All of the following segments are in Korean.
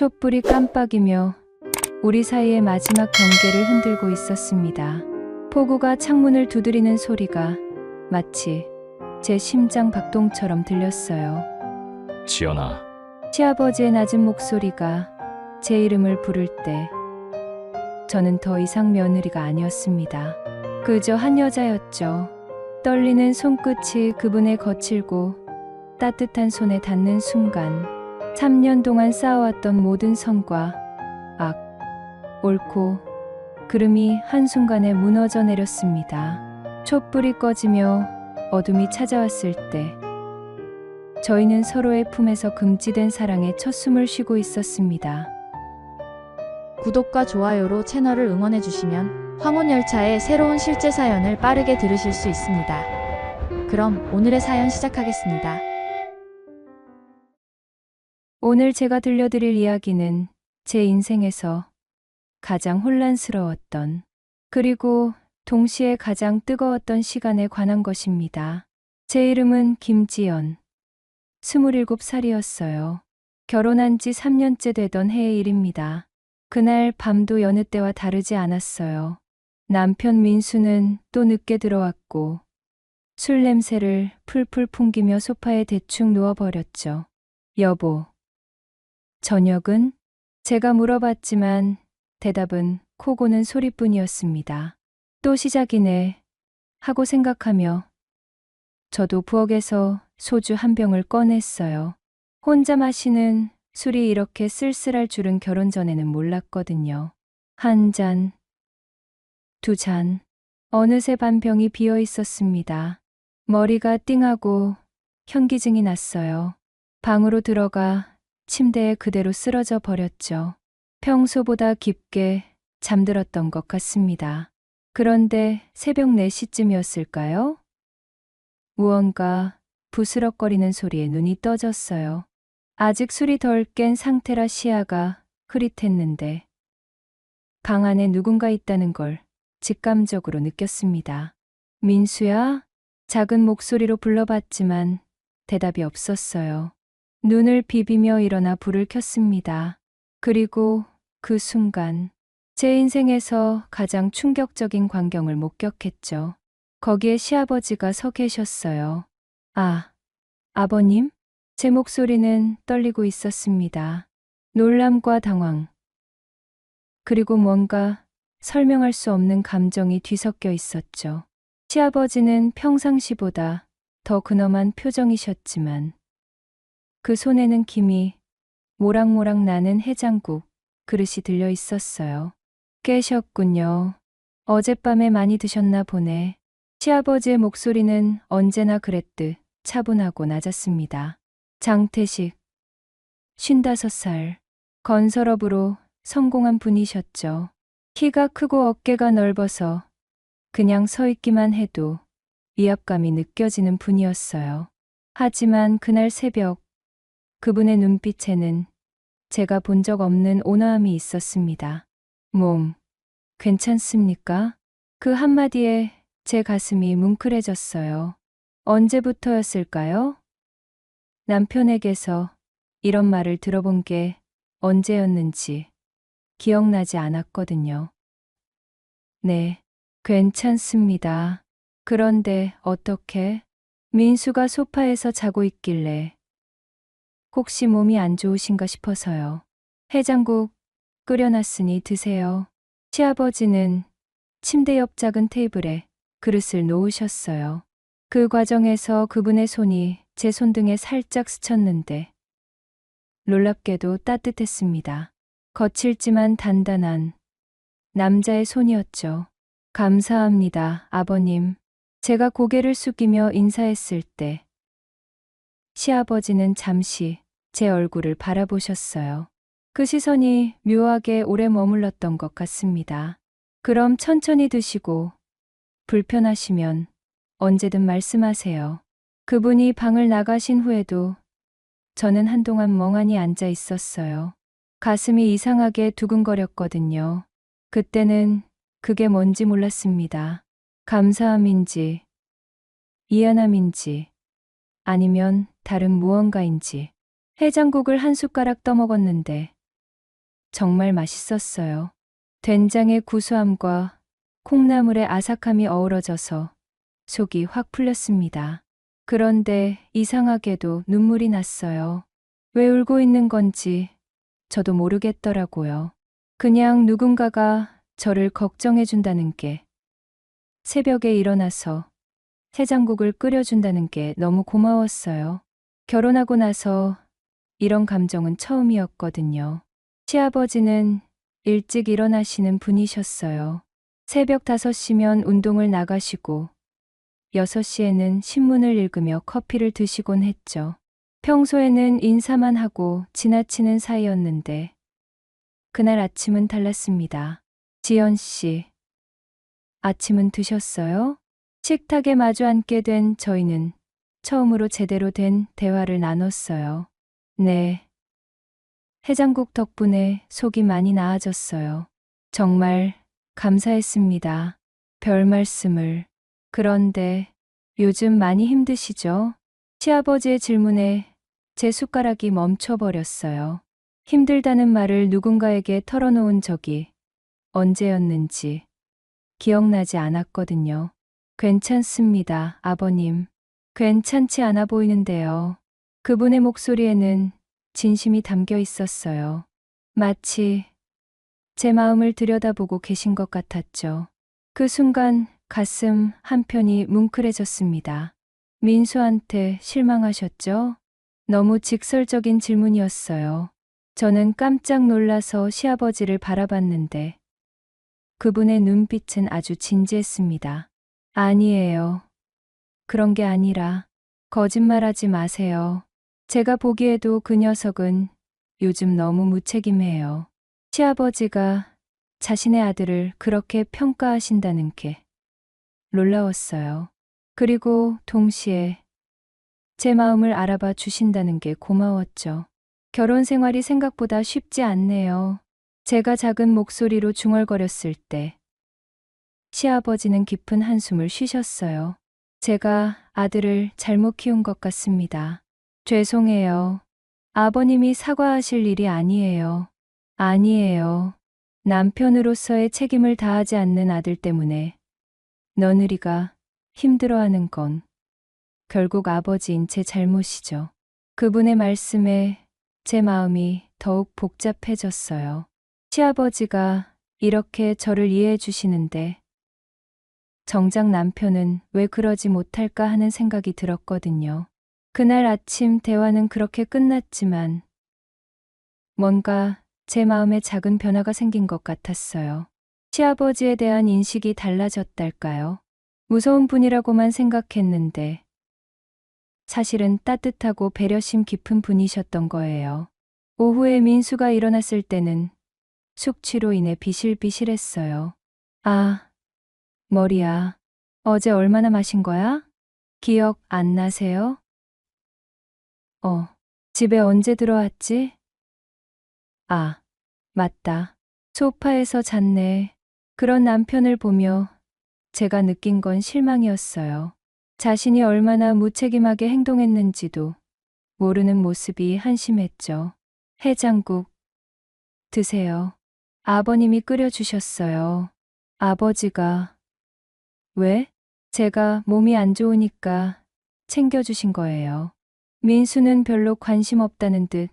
촛불이 깜빡이며 우리 사이의 마지막 경계를 흔들고 있었습니다. 폭우가 창문을 두드리는 소리가 마치 제 심장 박동처럼 들렸어요. 지연아, 시아버지의 낮은 목소리가 제 이름을 부를 때 저는 더 이상 며느리가 아니었습니다. 그저 한 여자였죠. 떨리는 손끝이 그분의 거칠고 따뜻한 손에 닿는 순간 3년 동안 쌓아왔던 모든 선과 악, 옳고 그름이 한순간에 무너져 내렸습니다. 촛불이 꺼지며 어둠이 찾아왔을 때 저희는 서로의 품에서 금지된 사랑의 첫 숨을 쉬고 있었습니다. 구독과 좋아요로 채널을 응원해 주시면 황혼열차의 새로운 실제 사연을 빠르게 들으실 수 있습니다. 그럼 오늘의 사연 시작하겠습니다. 오늘 제가 들려드릴 이야기는 제 인생에서 가장 혼란스러웠던 그리고 동시에 가장 뜨거웠던 시간에 관한 것입니다. 제 이름은 김지연. 27살이었어요. 결혼한 지 3년째 되던 해의 일입니다. 그날 밤도 여느 때와 다르지 않았어요. 남편 민수는 또 늦게 들어왔고 술 냄새를 풀풀 풍기며 소파에 대충 누워버렸죠. 여보, 저녁은? 제가 물어봤지만 대답은 코 고는 소리뿐이었습니다. 또 시작이네 하고 생각하며 저도 부엌에서 소주 한 병을 꺼냈어요. 혼자 마시는 술이 이렇게 쓸쓸할 줄은 결혼 전에는 몰랐거든요. 한 잔, 두 잔, 어느새 반 병이 비어 있었습니다. 머리가 띵하고 현기증이 났어요. 방으로 들어가 침대에 그대로 쓰러져 버렸죠. 평소보다 깊게 잠들었던 것 같습니다. 그런데 새벽 4시쯤이었을까요? 무언가 부스럭거리는 소리에 눈이 떠졌어요. 아직 술이 덜 깬 상태라 시야가 흐릿했는데 방 안에 누군가 있다는 걸 직감적으로 느꼈습니다. 민수야? 작은 목소리로 불러봤지만 대답이 없었어요. 눈을 비비며 일어나 불을 켰습니다. 그리고 그 순간 제 인생에서 가장 충격적인 광경을 목격했죠. 거기에 시아버지가 서 계셨어요. 아, 아버님? 제 목소리는 떨리고 있었습니다. 놀람과 당황, 그리고 뭔가 설명할 수 없는 감정이 뒤섞여 있었죠. 시아버지는 평상시보다 더 근엄한 표정이셨지만 그 손에는 김이 모락모락 나는 해장국 그릇이 들려 있었어요. 깨셨군요. 어젯밤에 많이 드셨나 보네. 시아버지의 목소리는 언제나 그랬듯 차분하고 낮았습니다. 장태식, 55살, 건설업으로 성공한 분이셨죠. 키가 크고 어깨가 넓어서 그냥 서 있기만 해도 위압감이 느껴지는 분이었어요. 하지만 그날 새벽 그분의 눈빛에는 제가 본 적 없는 온화함이 있었습니다. 몸, 괜찮습니까? 그 한마디에 제 가슴이 뭉클해졌어요. 언제부터였을까요? 남편에게서 이런 말을 들어본 게 언제였는지 기억나지 않았거든요. 네, 괜찮습니다. 그런데 어떻게? 민수가 소파에서 자고 있길래 혹시 몸이 안 좋으신가 싶어서요. 해장국 끓여놨으니 드세요. 시아버지는 침대 옆 작은 테이블에 그릇을 놓으셨어요. 그 과정에서 그분의 손이 제 손등에 살짝 스쳤는데 놀랍게도 따뜻했습니다. 거칠지만 단단한 남자의 손이었죠. 감사합니다, 아버님. 제가 고개를 숙이며 인사했을 때 시아버지는 잠시 제 얼굴을 바라보셨어요. 그 시선이 묘하게 오래 머물렀던 것 같습니다. 그럼 천천히 드시고 불편하시면 언제든 말씀하세요. 그분이 방을 나가신 후에도 저는 한동안 멍하니 앉아 있었어요. 가슴이 이상하게 두근거렸거든요. 그때는 그게 뭔지 몰랐습니다. 감사함인지, 미안함인지, 아니면 다른 무언가인지. 해장국을 한 숟가락 떠먹었는데 정말 맛있었어요. 된장의 구수함과 콩나물의 아삭함이 어우러져서 속이 확 풀렸습니다. 그런데 이상하게도 눈물이 났어요. 왜 울고 있는 건지 저도 모르겠더라고요. 그냥 누군가가 저를 걱정해 준다는 게, 새벽에 일어나서 해장국을 끓여준다는 게 너무 고마웠어요. 결혼하고 나서 이런 감정은 처음이었거든요. 시아버지는 일찍 일어나시는 분이셨어요. 새벽 5시면 운동을 나가시고 6시에는 신문을 읽으며 커피를 드시곤 했죠. 평소에는 인사만 하고 지나치는 사이였는데 그날 아침은 달랐습니다. 지연 씨, 아침은 드셨어요? 식탁에 마주 앉게 된 저희는 처음으로 제대로 된 대화를 나눴어요. 네. 해장국 덕분에 속이 많이 나아졌어요. 정말 감사했습니다. 별 말씀을. 그런데 요즘 많이 힘드시죠? 시아버지의 질문에 제 숟가락이 멈춰버렸어요. 힘들다는 말을 누군가에게 털어놓은 적이 언제였는지 기억나지 않았거든요. 괜찮습니다, 아버님. 괜찮지 않아 보이는데요. 그분의 목소리에는 진심이 담겨 있었어요. 마치 제 마음을 들여다보고 계신 것 같았죠. 그 순간 가슴 한편이 뭉클해졌습니다. 민수한테 실망하셨죠? 너무 직설적인 질문이었어요. 저는 깜짝 놀라서 시아버지를 바라봤는데 그분의 눈빛은 아주 진지했습니다. 아니에요. 그런 게 아니라 거짓말하지 마세요. 제가 보기에도 그 녀석은 요즘 너무 무책임해요. 시아버지가 자신의 아들을 그렇게 평가하신다는 게 놀라웠어요. 그리고 동시에 제 마음을 알아봐 주신다는 게 고마웠죠. 결혼 생활이 생각보다 쉽지 않네요. 제가 작은 목소리로 중얼거렸을 때 시아버지는 깊은 한숨을 쉬셨어요. 제가 아들을 잘못 키운 것 같습니다. 죄송해요. 아버님이 사과하실 일이 아니에요. 아니에요. 남편으로서의 책임을 다하지 않는 아들 때문에 며느리가 힘들어하는 건 결국 아버지인 제 잘못이죠. 그분의 말씀에 제 마음이 더욱 복잡해졌어요. 시아버지가 이렇게 저를 이해해 주시는데 정작 남편은 왜 그러지 못할까 하는 생각이 들었거든요. 그날 아침 대화는 그렇게 끝났지만 뭔가 제 마음에 작은 변화가 생긴 것 같았어요. 시아버지에 대한 인식이 달라졌달까요? 무서운 분이라고만 생각했는데 사실은 따뜻하고 배려심 깊은 분이셨던 거예요. 오후에 민수가 일어났을 때는 숙취로 인해 비실비실했어요. 아, 머리야. 어제 얼마나 마신 거야? 기억 안 나세요? 집에 언제 들어왔지? 아, 맞다. 소파에서 잤네. 그런 남편을 보며 제가 느낀 건 실망이었어요. 자신이 얼마나 무책임하게 행동했는지도 모르는 모습이 한심했죠. 해장국 드세요. 아버님이 끓여주셨어요. 아버지가 왜? 제가 몸이 안 좋으니까 챙겨주신 거예요. 민수는 별로 관심 없다는 듯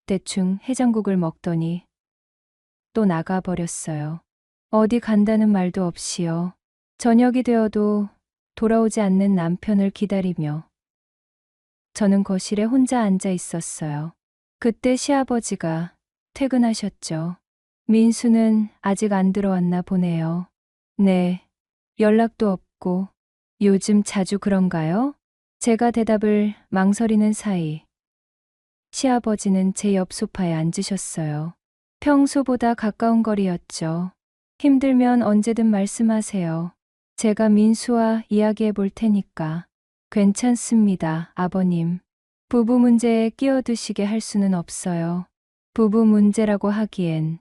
대충 해장국을 먹더니 또 나가버렸어요. 어디 간다는 말도 없이요. 저녁이 되어도 돌아오지 않는 남편을 기다리며 저는 거실에 혼자 앉아 있었어요. 그때 시아버지가 퇴근하셨죠. 민수는 아직 안 들어왔나 보네요. 네, 연락도 없고 요즘 자주 그런가요? 제가 대답을 망설이는 사이 시아버지는 제 옆 소파에 앉으셨어요. 평소보다 가까운 거리였죠. 힘들면 언제든 말씀하세요. 제가 민수와 이야기해 볼 테니까. 괜찮습니다, 아버님. 부부 문제에 끼어드시게 할 수는 없어요. 부부 문제라고 하기엔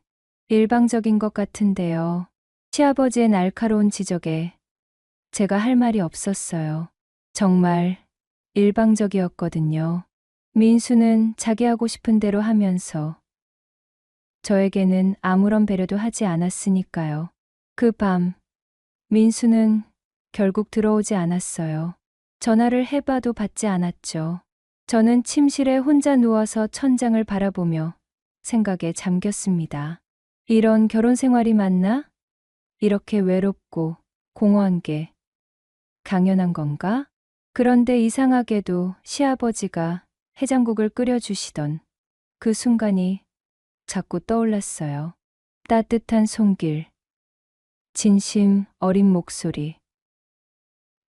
일방적인 것 같은데요. 시아버지의 날카로운 지적에 제가 할 말이 없었어요. 정말 일방적이었거든요. 민수는 자기 하고 싶은 대로 하면서 저에게는 아무런 배려도 하지 않았으니까요. 그 밤, 민수는 결국 들어오지 않았어요. 전화를 해봐도 받지 않았죠. 저는 침실에 혼자 누워서 천장을 바라보며 생각에 잠겼습니다. 이런 결혼 생활이 맞나? 이렇게 외롭고 공허한 게 당연한 건가? 그런데 이상하게도 시아버지가 해장국을 끓여주시던 그 순간이 자꾸 떠올랐어요. 따뜻한 손길, 진심 어린 목소리,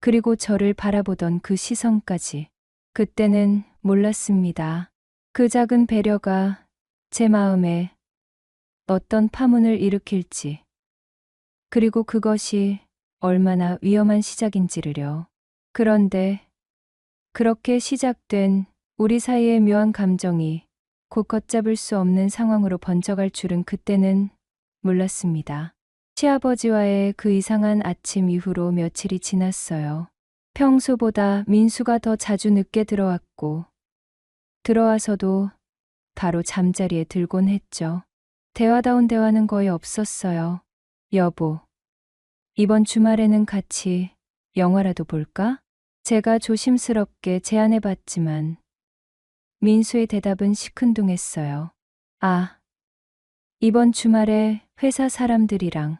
그리고 저를 바라보던 그 시선까지. 그때는 몰랐습니다. 그 작은 배려가 제 마음에 어떤 파문을 일으킬지, 그리고 그것이 얼마나 위험한 시작인지를요. 그런데 그렇게 시작된 우리 사이의 묘한 감정이 곧 걷잡을 수 없는 상황으로 번져갈 줄은 그때는 몰랐습니다. 시아버지와의 그 이상한 아침 이후로 며칠이 지났어요. 평소보다 민수가 더 자주 늦게 들어왔고, 들어와서도 바로 잠자리에 들곤 했죠. 대화다운 대화는 거의 없었어요. 여보, 이번 주말에는 같이 영화라도 볼까? 제가 조심스럽게 제안해봤지만 민수의 대답은 시큰둥했어요. 아, 이번 주말에 회사 사람들이랑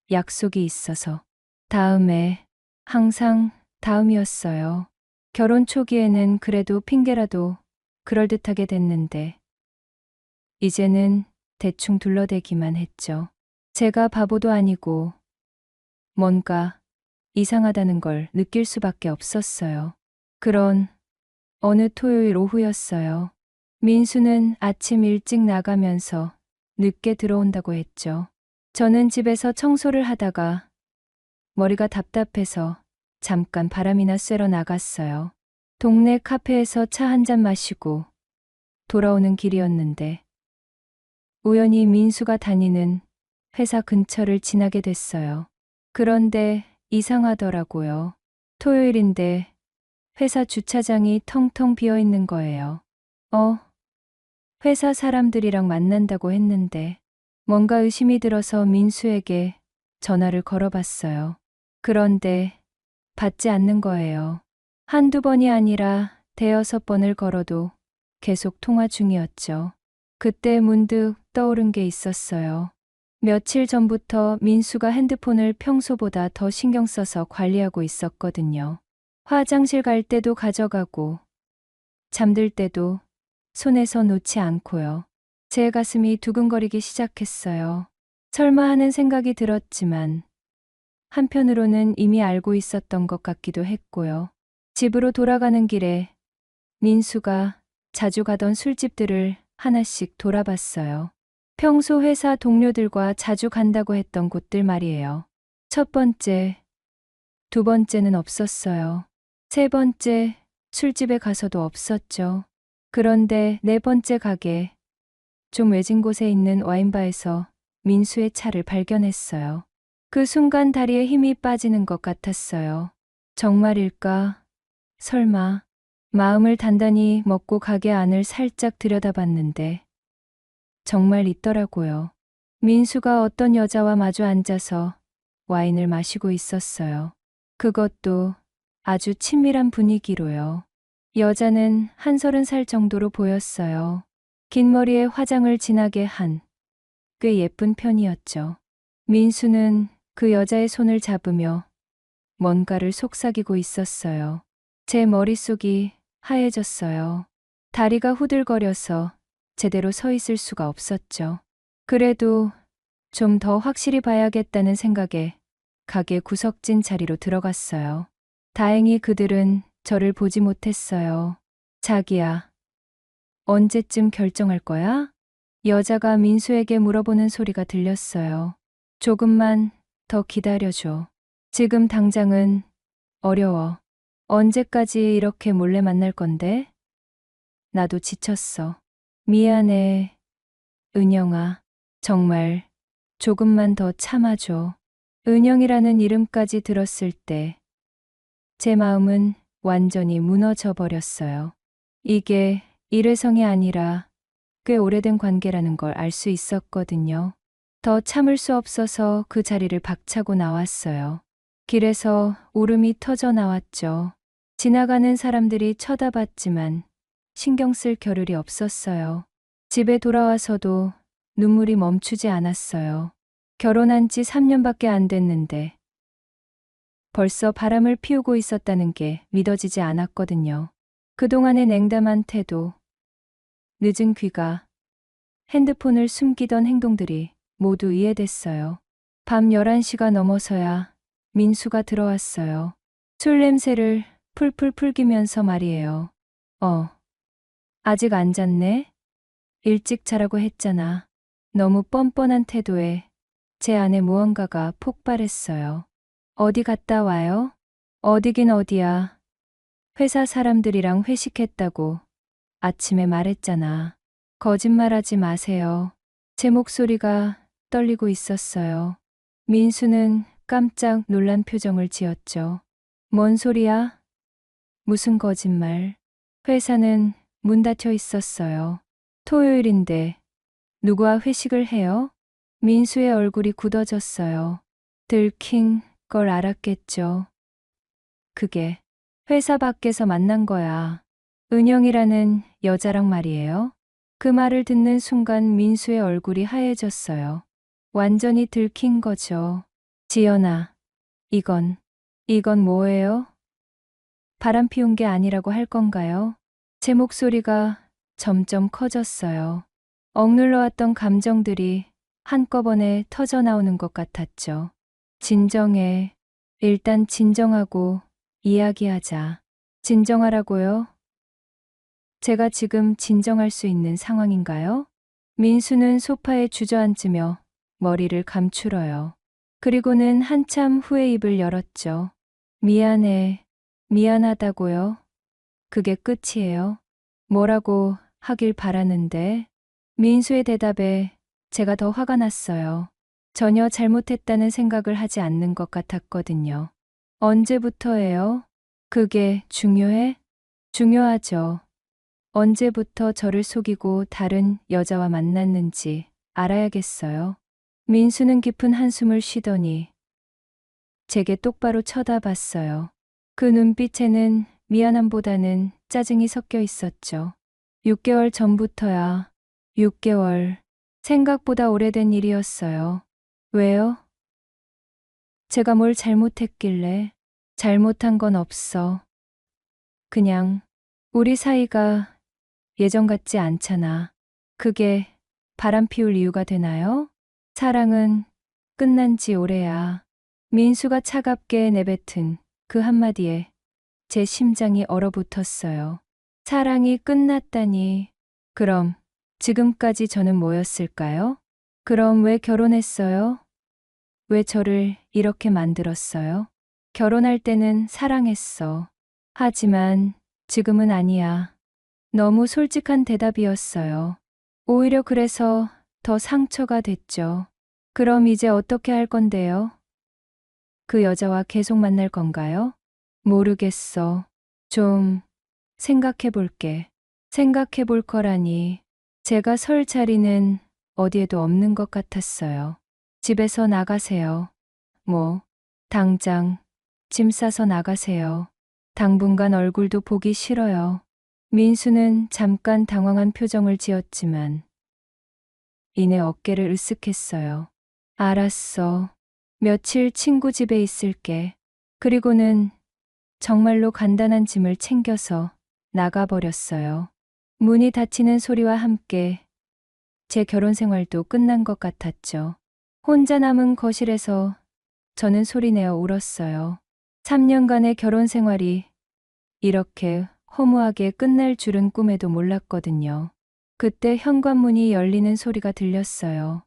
약속이 있어서. 다음에, 항상 다음이었어요. 결혼 초기에는 그래도 핑계라도 그럴듯하게 됐는데 이제는 대충 둘러대기만 했죠. 제가 바보도 아니고 뭔가 이상하다는 걸 느낄 수밖에 없었어요. 그런 어느 토요일 오후였어요. 민수는 아침 일찍 나가면서 늦게 들어온다고 했죠. 저는 집에서 청소를 하다가 머리가 답답해서 잠깐 바람이나 쐬러 나갔어요. 동네 카페에서 차 한 잔 마시고 돌아오는 길이었는데 우연히 민수가 다니는 회사 근처를 지나게 됐어요. 그런데 이상하더라고요. 토요일인데 회사 주차장이 텅텅 비어 있는 거예요. 회사 사람들이랑 만난다고 했는데 뭔가 의심이 들어서 민수에게 전화를 걸어봤어요. 그런데 받지 않는 거예요. 한두 번이 아니라 대여섯 번을 걸어도 계속 통화 중이었죠. 그때 문득 떠오른 게 있었어요. 며칠 전부터 민수가 핸드폰을 평소보다 더 신경 써서 관리하고 있었거든요. 화장실 갈 때도 가져가고, 잠들 때도 손에서 놓지 않고요. 제 가슴이 두근거리기 시작했어요. 설마 하는 생각이 들었지만, 한편으로는 이미 알고 있었던 것 같기도 했고요. 집으로 돌아가는 길에 민수가 자주 가던 술집들을 하나씩 돌아봤어요. 평소 회사 동료들과 자주 간다고 했던 곳들 말이에요. 첫 번째, 두 번째는 없었어요. 세 번째, 술집에 가서도 없었죠. 그런데 네 번째 가게, 좀 외진 곳에 있는 와인바에서 민수의 차를 발견했어요. 그 순간 다리에 힘이 빠지는 것 같았어요. 정말일까? 설마. 마음을 단단히 먹고 가게 안을 살짝 들여다봤는데 정말 있더라고요. 민수가 어떤 여자와 마주 앉아서 와인을 마시고 있었어요. 그것도 아주 친밀한 분위기로요. 여자는 한 30살 정도로 보였어요. 긴 머리에 화장을 진하게 한 꽤 예쁜 편이었죠. 민수는 그 여자의 손을 잡으며 뭔가를 속삭이고 있었어요. 제 머릿속이 하얘졌어요. 다리가 후들거려서 제대로 서 있을 수가 없었죠. 그래도 좀 더 확실히 봐야겠다는 생각에 가게 구석진 자리로 들어갔어요. 다행히 그들은 저를 보지 못했어요. 자기야, 언제쯤 결정할 거야? 여자가 민수에게 물어보는 소리가 들렸어요. 조금만 더 기다려줘. 지금 당장은 어려워. 언제까지 이렇게 몰래 만날 건데? 나도 지쳤어. 미안해, 은영아. 정말 조금만 더 참아줘. 은영이라는 이름까지 들었을 때 제 마음은 완전히 무너져 버렸어요. 이게 일회성이 아니라 꽤 오래된 관계라는 걸 알 수 있었거든요. 더 참을 수 없어서 그 자리를 박차고 나왔어요. 길에서 울음이 터져 나왔죠. 지나가는 사람들이 쳐다봤지만 신경 쓸 겨를이 없었어요. 집에 돌아와서도 눈물이 멈추지 않았어요. 결혼한 지 3년밖에 안 됐는데 벌써 바람을 피우고 있었다는 게 믿어지지 않았거든요. 그동안의 냉담한 태도, 늦은 귀가, 핸드폰을 숨기던 행동들이 모두 이해됐어요. 밤 11시가 넘어서야 민수가 들어왔어요. 술 냄새를 풀풀 풍기면서 말이에요. 아직 안 잤네? 일찍 자라고 했잖아. 너무 뻔뻔한 태도에 제 안에 무언가가 폭발했어요. 어디 갔다 와요? 어디긴 어디야. 회사 사람들이랑 회식했다고 아침에 말했잖아. 거짓말하지 마세요. 제 목소리가 떨리고 있었어요. 민수는 깜짝 놀란 표정을 지었죠. 뭔 소리야? 무슨 거짓말? 회사는 문 닫혀 있었어요. 토요일인데 누구와 회식을 해요? 민수의 얼굴이 굳어졌어요. 들킨 걸 알았겠죠. 그게 회사 밖에서 만난 거야. 은영이라는 여자랑 말이에요. 그 말을 듣는 순간 민수의 얼굴이 하얘졌어요. 완전히 들킨 거죠. 지연아, 이건 뭐예요? 바람 피운 게 아니라고 할 건가요? 제 목소리가 점점 커졌어요. 억눌러 왔던 감정들이 한꺼번에 터져 나오는 것 같았죠. 진정해. 일단 진정하고 이야기하자. 진정하라고요? 제가 지금 진정할 수 있는 상황인가요? 민수는 소파에 주저앉으며 머리를 감추어요. 그리고는 한참 후에 입을 열었죠. 미안해. 미안하다고요? 그게 끝이에요? 뭐라고 하길 바라는데? 민수의 대답에 제가 더 화가 났어요. 전혀 잘못했다는 생각을 하지 않는 것 같았거든요. 언제부터예요? 그게 중요해? 중요하죠. 언제부터 저를 속이고 다른 여자와 만났는지 알아야겠어요. 민수는 깊은 한숨을 쉬더니 제게 똑바로 쳐다봤어요. 그 눈빛에는 미안함보다는 짜증이 섞여 있었죠. 6개월 전부터야. 6개월. 생각보다 오래된 일이었어요. 왜요? 제가 뭘 잘못했길래? 잘못한 건 없어. 그냥 우리 사이가 예전 같지 않잖아. 그게 바람 피울 이유가 되나요? 사랑은 끝난 지 오래야. 민수가 차갑게 내뱉은 그 한마디에 제 심장이 얼어붙었어요. 사랑이 끝났다니. 그럼 지금까지 저는 뭐였을까요? 그럼 왜 결혼했어요? 왜 저를 이렇게 만들었어요? 결혼할 때는 사랑했어. 하지만 지금은 아니야. 너무 솔직한 대답이었어요. 오히려 그래서 더 상처가 됐죠. 그럼 이제 어떻게 할 건데요? 그 여자와 계속 만날 건가요? 모르겠어. 좀 생각해 볼게. 생각해 볼 거라니. 제가 설 자리는 어디에도 없는 것 같았어요. 집에서 나가세요. 당장 짐 싸서 나가세요. 당분간 얼굴도 보기 싫어요. 민수는 잠깐 당황한 표정을 지었지만 이내 어깨를 으쓱했어요. 알았어. 며칠 친구 집에 있을게. 그리고는 정말로 간단한 짐을 챙겨서 나가버렸어요. 문이 닫히는 소리와 함께 제 결혼 생활도 끝난 것 같았죠. 혼자 남은 거실에서 저는 소리내어 울었어요. 3년간의 결혼 생활이 이렇게 허무하게 끝날 줄은 꿈에도 몰랐거든요. 그때 현관문이 열리는 소리가 들렸어요.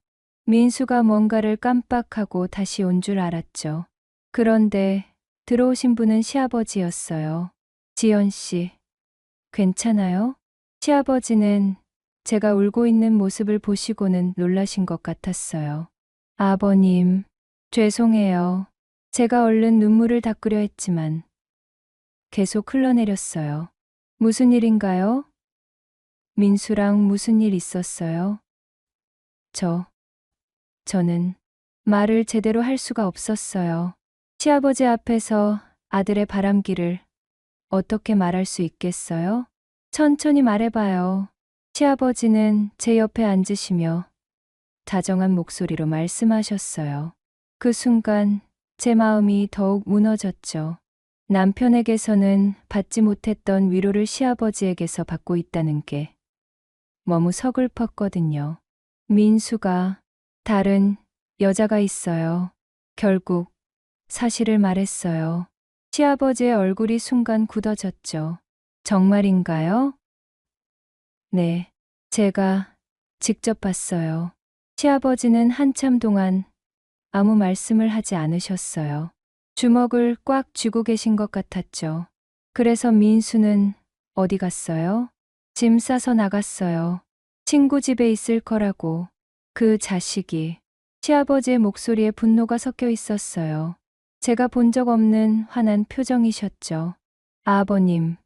민수가 뭔가를 깜빡하고 다시 온 줄 알았죠. 그런데 들어오신 분은 시아버지였어요. 지연 씨, 괜찮아요? 시아버지는 제가 울고 있는 모습을 보시고는 놀라신 것 같았어요. 아버님, 죄송해요. 제가 얼른 눈물을 닦으려 했지만 계속 흘러내렸어요. 무슨 일인가요? 민수랑 무슨 일 있었어요? 저는 말을 제대로 할 수가 없었어요. 시아버지 앞에서 아들의 바람기를 어떻게 말할 수 있겠어요? 천천히 말해봐요. 시아버지는 제 옆에 앉으시며 다정한 목소리로 말씀하셨어요. 그 순간 제 마음이 더욱 무너졌죠. 남편에게서는 받지 못했던 위로를 시아버지에게서 받고 있다는 게 너무 서글펐거든요. 민수가 다른 여자가 있어요. 결국 사실을 말했어요. 시아버지의 얼굴이 순간 굳어졌죠. 정말인가요? 네, 제가 직접 봤어요. 시아버지는 한참 동안 아무 말씀을 하지 않으셨어요. 주먹을 꽉 쥐고 계신 것 같았죠. 그래서 민수는 어디 갔어요? 짐 싸서 나갔어요. 친구 집에 있을 거라고. 그 자식이. 시아버지의 목소리에 분노가 섞여 있었어요. 제가 본 적 없는 환한 표정이셨죠. 아버님,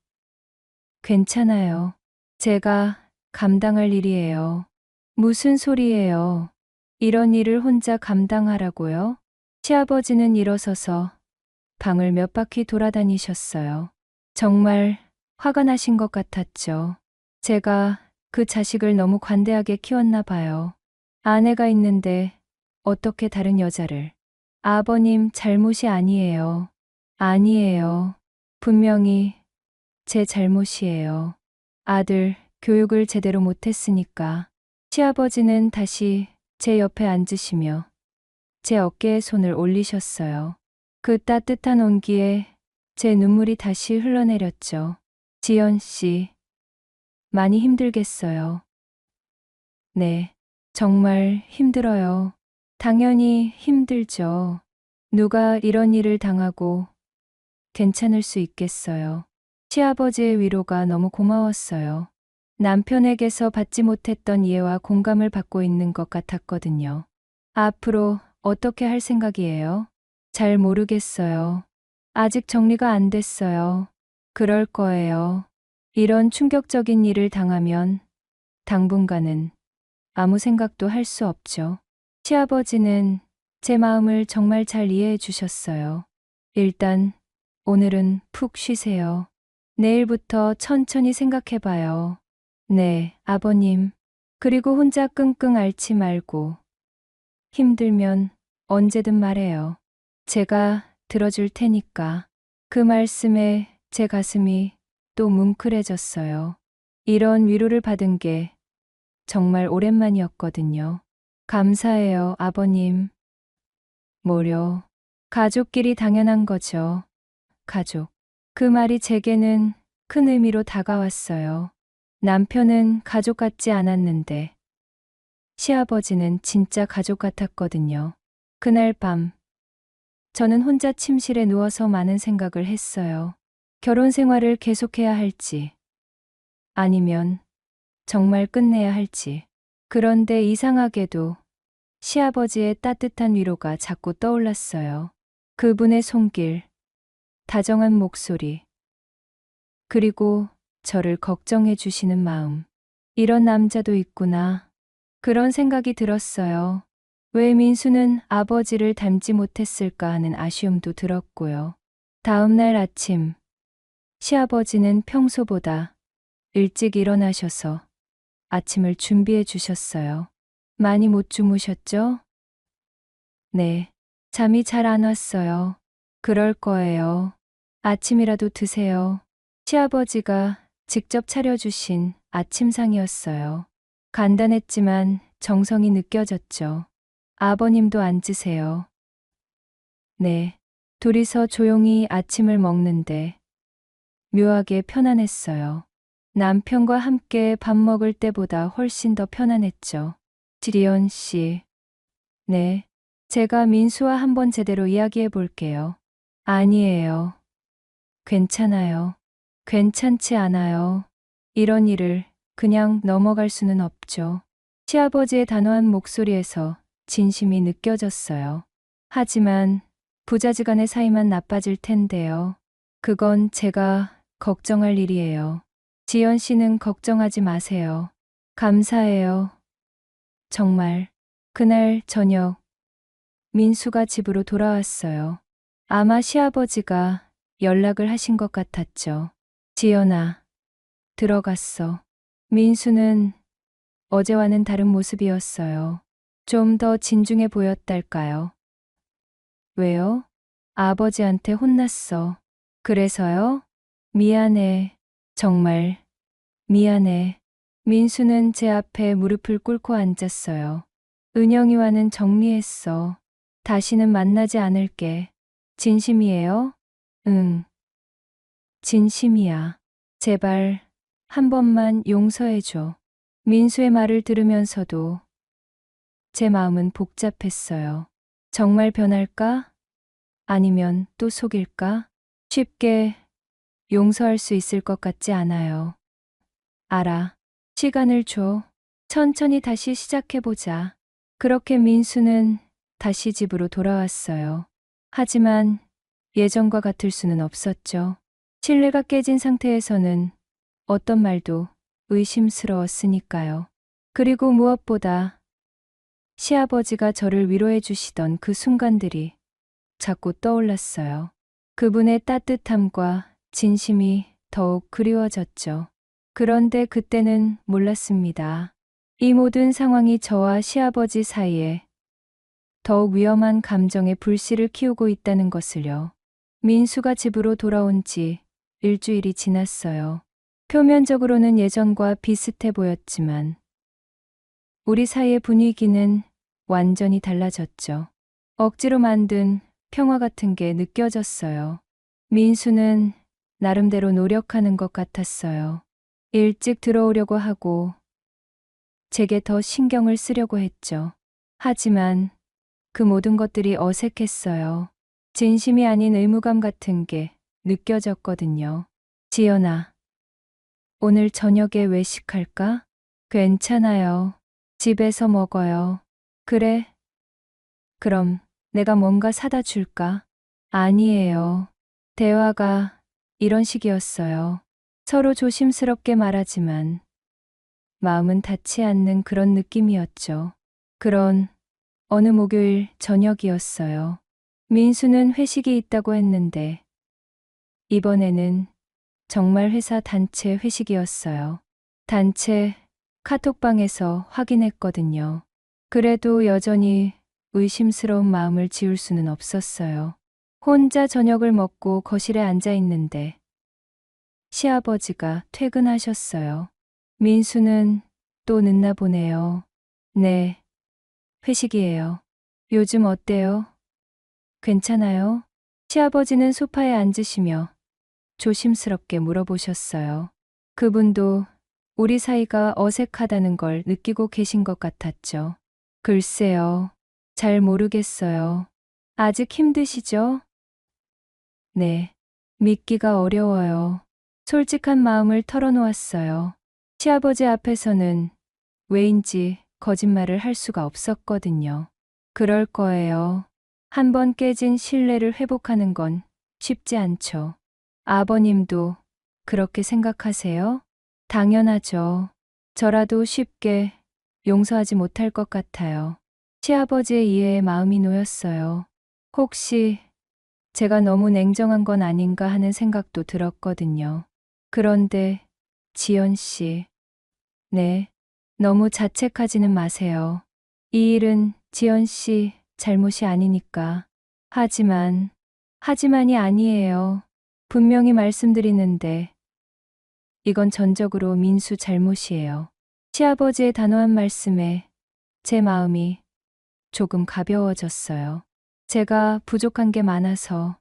괜찮아요. 제가 감당할 일이에요. 무슨 소리예요? 이런 일을 혼자 감당하라고요? 시아버지는 일어서서 방을 몇 바퀴 돌아다니셨어요. 정말 화가 나신 것 같았죠. 제가 그 자식을 너무 관대하게 키웠나 봐요. 아내가 있는데 어떻게 다른 여자를. 아버님 잘못이 아니에요. 아니에요. 분명히 제 잘못이에요. 아들 교육을 제대로 못했으니까. 시아버지는 다시 제 옆에 앉으시며 제 어깨에 손을 올리셨어요. 그 따뜻한 온기에 제 눈물이 다시 흘러내렸죠. 지연 씨, 많이 힘들겠어요. 네, 정말 힘들어요. 당연히 힘들죠. 누가 이런 일을 당하고 괜찮을 수 있겠어요. 시아버지의 위로가 너무 고마웠어요. 남편에게서 받지 못했던 이해와 공감을 받고 있는 것 같았거든요. 앞으로 어떻게 할 생각이에요? 잘 모르겠어요. 아직 정리가 안 됐어요. 그럴 거예요. 이런 충격적인 일을 당하면 당분간은 아무 생각도 할 수 없죠. 시아버지는 제 마음을 정말 잘 이해해 주셨어요. 일단 오늘은 푹 쉬세요. 내일부터 천천히 생각해 봐요. 네, 아버님. 그리고 혼자 끙끙 앓지 말고 힘들면 언제든 말해요. 제가 들어줄 테니까. 그 말씀에 제 가슴이 또 뭉클해졌어요. 이런 위로를 받은 게 정말 오랜만이었거든요. 감사해요, 아버님. 뭐려. 가족끼리 당연한 거죠. 가족. 그 말이 제게는 큰 의미로 다가왔어요. 남편은 가족 같지 않았는데 시아버지는 진짜 가족 같았거든요. 그날 밤 저는 혼자 침실에 누워서 많은 생각을 했어요. 결혼 생활을 계속해야 할지 아니면 정말 끝내야 할지. 그런데 이상하게도 시아버지의 따뜻한 위로가 자꾸 떠올랐어요. 그분의 손길, 다정한 목소리, 그리고 저를 걱정해 주시는 마음. 이런 남자도 있구나. 그런 생각이 들었어요. 왜 민수는 아버지를 닮지 못했을까 하는 아쉬움도 들었고요. 다음 날 아침, 시아버지는 평소보다 일찍 일어나셔서 아침을 준비해 주셨어요. 많이 못 주무셨죠? 네, 잠이 잘 안 왔어요. 그럴 거예요. 아침이라도 드세요. 시아버지가 직접 차려주신 아침상이었어요. 간단했지만 정성이 느껴졌죠. 아버님도 앉으세요. 네, 둘이서 조용히 아침을 먹는데 묘하게 편안했어요. 남편과 함께 밥 먹을 때보다 훨씬 더 편안했죠. 지리언 씨. 네, 제가 민수와 한번 제대로 이야기해 볼게요. 아니에요. 괜찮아요. 괜찮지 않아요. 이런 일을 그냥 넘어갈 수는 없죠. 시아버지의 단호한 목소리에서 진심이 느껴졌어요. 하지만 부자지간의 사이만 나빠질 텐데요. 그건 제가 걱정할 일이에요. 지연 씨는 걱정하지 마세요. 감사해요. 정말. 그날 저녁, 민수가 집으로 돌아왔어요. 아마 시아버지가 연락을 하신 것 같았죠. 지연아, 들어갔어. 민수는 어제와는 다른 모습이었어요. 좀 더 진중해 보였달까요? 왜요? 아버지한테 혼났어. 그래서요? 미안해. 정말 미안해. 민수는 제 앞에 무릎을 꿇고 앉았어요. 은영이와는 정리했어. 다시는 만나지 않을게. 진심이에요? 응. 진심이야. 제발 한 번만 용서해줘. 민수의 말을 들으면서도 제 마음은 복잡했어요. 정말 변할까? 아니면 또 속일까? 쉽게 용서할 수 있을 것 같지 않아요. 알아. 시간을 줘. 천천히 다시 시작해보자. 그렇게 민수는 다시 집으로 돌아왔어요. 하지만 예전과 같을 수는 없었죠. 신뢰가 깨진 상태에서는 어떤 말도 의심스러웠으니까요. 그리고 무엇보다 시아버지가 저를 위로해 주시던 그 순간들이 자꾸 떠올랐어요. 그분의 따뜻함과 진심이 더욱 그리워졌죠. 그런데 그때는 몰랐습니다. 이 모든 상황이 저와 시아버지 사이에 더욱 위험한 감정의 불씨를 키우고 있다는 것을요. 민수가 집으로 돌아온 지 일주일이 지났어요. 표면적으로는 예전과 비슷해 보였지만 우리 사이의 분위기는 완전히 달라졌죠. 억지로 만든 평화 같은 게 느껴졌어요. 민수는 나름대로 노력하는 것 같았어요. 일찍 들어오려고 하고 제게 더 신경을 쓰려고 했죠. 하지만 그 모든 것들이 어색했어요. 진심이 아닌 의무감 같은 게 느껴졌거든요. 지연아, 오늘 저녁에 외식할까? 괜찮아요. 집에서 먹어요. 그래. 그럼 내가 뭔가 사다 줄까? 아니에요. 대화가 이런 식이었어요. 서로 조심스럽게 말하지만 마음은 닿지 않는 그런 느낌이었죠. 그런 어느 목요일 저녁이었어요. 민수는 회식이 있다고 했는데 이번에는 정말 회사 단체 회식이었어요. 단체 카톡방에서 확인했거든요. 그래도 여전히 의심스러운 마음을 지울 수는 없었어요. 혼자 저녁을 먹고 거실에 앉아 있는데 시아버지가 퇴근하셨어요. 민수는 또 늦나 보네요. 네, 회식이에요. 요즘 어때요? 괜찮아요? 시아버지는 소파에 앉으시며 조심스럽게 물어보셨어요. 그분도 우리 사이가 어색하다는 걸 느끼고 계신 것 같았죠. 글쎄요, 잘 모르겠어요. 아직 힘드시죠? 네, 믿기가 어려워요. 솔직한 마음을 털어놓았어요. 시아버지 앞에서는 왜인지 거짓말을 할 수가 없었거든요. 그럴 거예요. 한번 깨진 신뢰를 회복하는 건 쉽지 않죠. 아버님도 그렇게 생각하세요? 당연하죠. 저라도 쉽게 용서하지 못할 것 같아요. 시아버지의 이해에 마음이 놓였어요. 혹시 제가 너무 냉정한 건 아닌가 하는 생각도 들었거든요. 그런데 지연 씨, 네, 너무 자책하지는 마세요. 이 일은 지연 씨 잘못이 아니니까. 하지만이 아니에요. 분명히 말씀드리는데 이건 전적으로 민수 잘못이에요. 시아버지의 단호한 말씀에 제 마음이 조금 가벼워졌어요. 제가 부족한 게 많아서.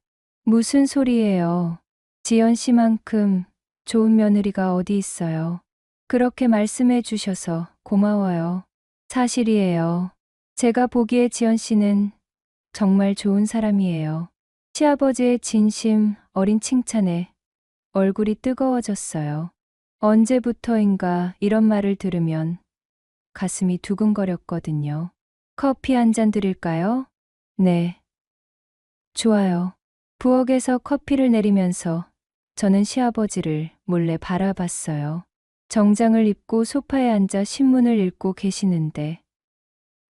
무슨 소리예요. 지연 씨만큼 좋은 며느리가 어디 있어요. 그렇게 말씀해 주셔서 고마워요. 사실이에요. 제가 보기에 지연 씨는 정말 좋은 사람이에요. 시아버지의 진심 어린 칭찬에 얼굴이 뜨거워졌어요. 언제부터인가 이런 말을 들으면 가슴이 두근거렸거든요. 커피 한 잔 드릴까요? 네. 좋아요. 부엌에서 커피를 내리면서 저는 시아버지를 몰래 바라봤어요. 정장을 입고 소파에 앉아 신문을 읽고 계시는데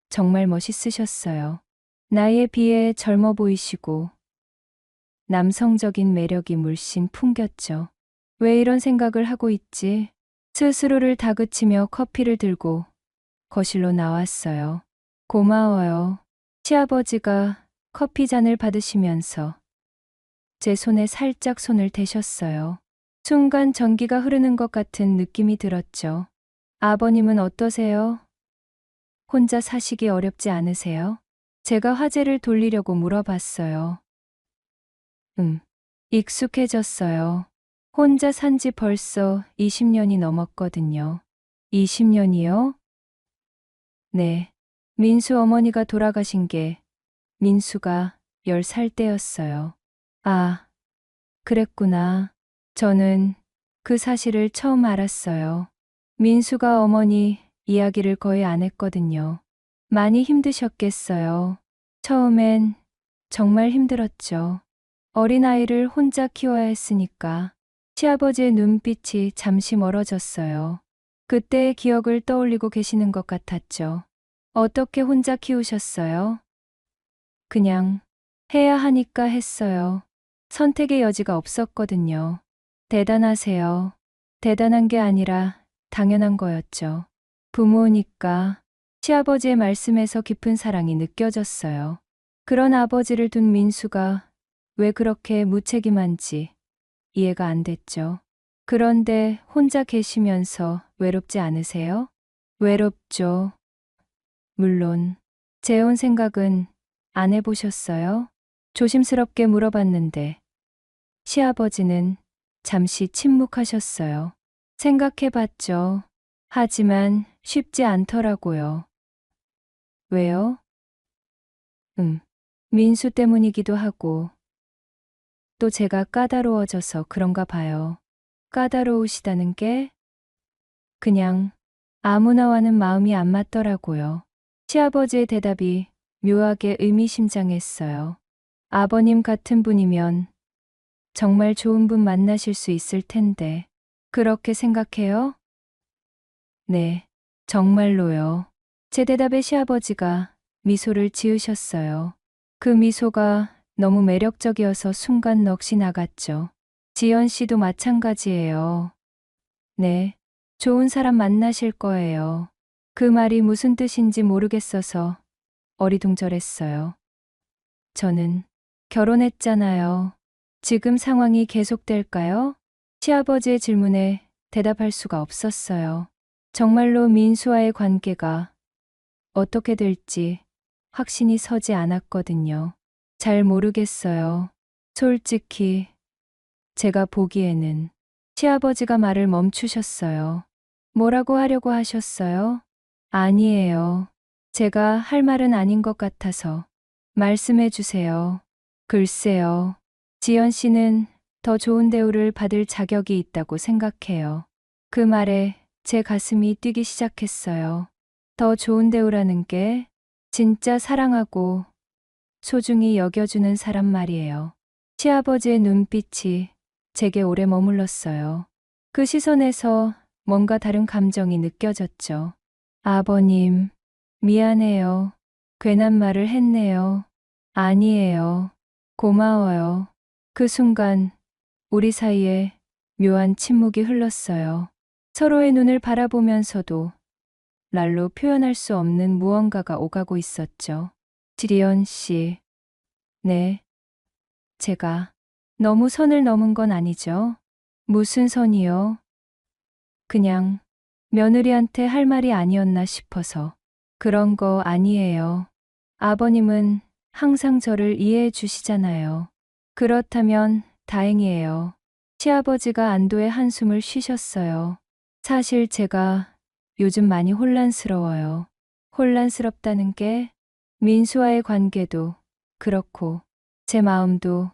정말 멋있으셨어요. 나이에 비해 젊어 보이시고 남성적인 매력이 물씬 풍겼죠. 왜 이런 생각을 하고 있지? 스스로를 다그치며 커피를 들고 거실로 나왔어요. 고마워요. 시아버지가 커피 잔을 받으시면서 제 손에 살짝 손을 대셨어요. 순간 전기가 흐르는 것 같은 느낌이 들었죠. 아버님은 어떠세요? 혼자 사시기 어렵지 않으세요? 제가 화제를 돌리려고 물어봤어요. 익숙해졌어요. 혼자 산지 벌써 20년이 넘었거든요. 20년이요? 네. 민수 어머니가 돌아가신 게 민수가 10살 때였어요. 아, 그랬구나. 저는 그 사실을 처음 알았어요. 민수가 어머니 이야기를 거의 안 했거든요. 많이 힘드셨겠어요. 처음엔 정말 힘들었죠. 어린아이를 혼자 키워야 했으니까. 시아버지의 눈빛이 잠시 멀어졌어요. 그때의 기억을 떠올리고 계시는 것 같았죠. 어떻게 혼자 키우셨어요? 그냥 해야 하니까 했어요. 선택의 여지가 없었거든요. 대단하세요. 대단한 게 아니라 당연한 거였죠. 부모니까. 시아버지의 말씀에서 깊은 사랑이 느껴졌어요. 그런 아버지를 둔 민수가 왜 그렇게 무책임한지 이해가 안 됐죠. 그런데 혼자 계시면서 외롭지 않으세요? 외롭죠. 물론. 재혼 생각은 안 해보셨어요? 조심스럽게 물어봤는데 시아버지는 잠시 침묵하셨어요. 생각해봤죠. 하지만 쉽지 않더라고요. 왜요? 민수 때문이기도 하고 또 제가 까다로워져서 그런가 봐요. 까다로우시다는 게 그냥 아무나와는 마음이 안 맞더라고요. 시아버지의 대답이 묘하게 의미심장했어요. 아버님 같은 분이면 정말 좋은 분 만나실 수 있을 텐데. 그렇게 생각해요? 네, 정말로요. 제 대답에 시아버지가 미소를 지으셨어요. 그 미소가 너무 매력적이어서 순간 넋이 나갔죠. 지연 씨도 마찬가지예요. 네, 좋은 사람 만나실 거예요. 그 말이 무슨 뜻인지 모르겠어서 어리둥절했어요. 저는 결혼했잖아요. 지금 상황이 계속될까요? 시아버지의 질문에 대답할 수가 없었어요. 정말로 민수와의 관계가 어떻게 될지 확신이 서지 않았거든요. 잘 모르겠어요. 솔직히 제가 보기에는 시아버지가 말을 멈추셨어요. 뭐라고 하려고 하셨어요? 아니에요. 제가 할 말은 아닌 것 같아서 말씀해 주세요. 글쎄요. 지연 씨는 더 좋은 대우를 받을 자격이 있다고 생각해요. 그 말에 제 가슴이 뛰기 시작했어요. 더 좋은 대우라는 게 진짜 사랑하고 소중히 여겨주는 사람 말이에요. 시아버지의 눈빛이 제게 오래 머물렀어요. 그 시선에서 뭔가 다른 감정이 느껴졌죠. 아버님, 미안해요. 괜한 말을 했네요. 아니에요. 고마워요. 그 순간 우리 사이에 묘한 침묵이 흘렀어요. 서로의 눈을 바라보면서도 말로 표현할 수 없는 무언가가 오가고 있었죠. 지리언 씨. 네. 제가 너무 선을 넘은 건 아니죠? 무슨 선이요? 그냥 며느리한테 할 말이 아니었나 싶어서. 그런 거 아니에요. 아버님은 항상 저를 이해해 주시잖아요. 그렇다면 다행이에요. 시아버지가 안도의 한숨을 쉬셨어요. 사실 제가 요즘 많이 혼란스러워요. 혼란스럽다는 게 민수와의 관계도 그렇고 제 마음도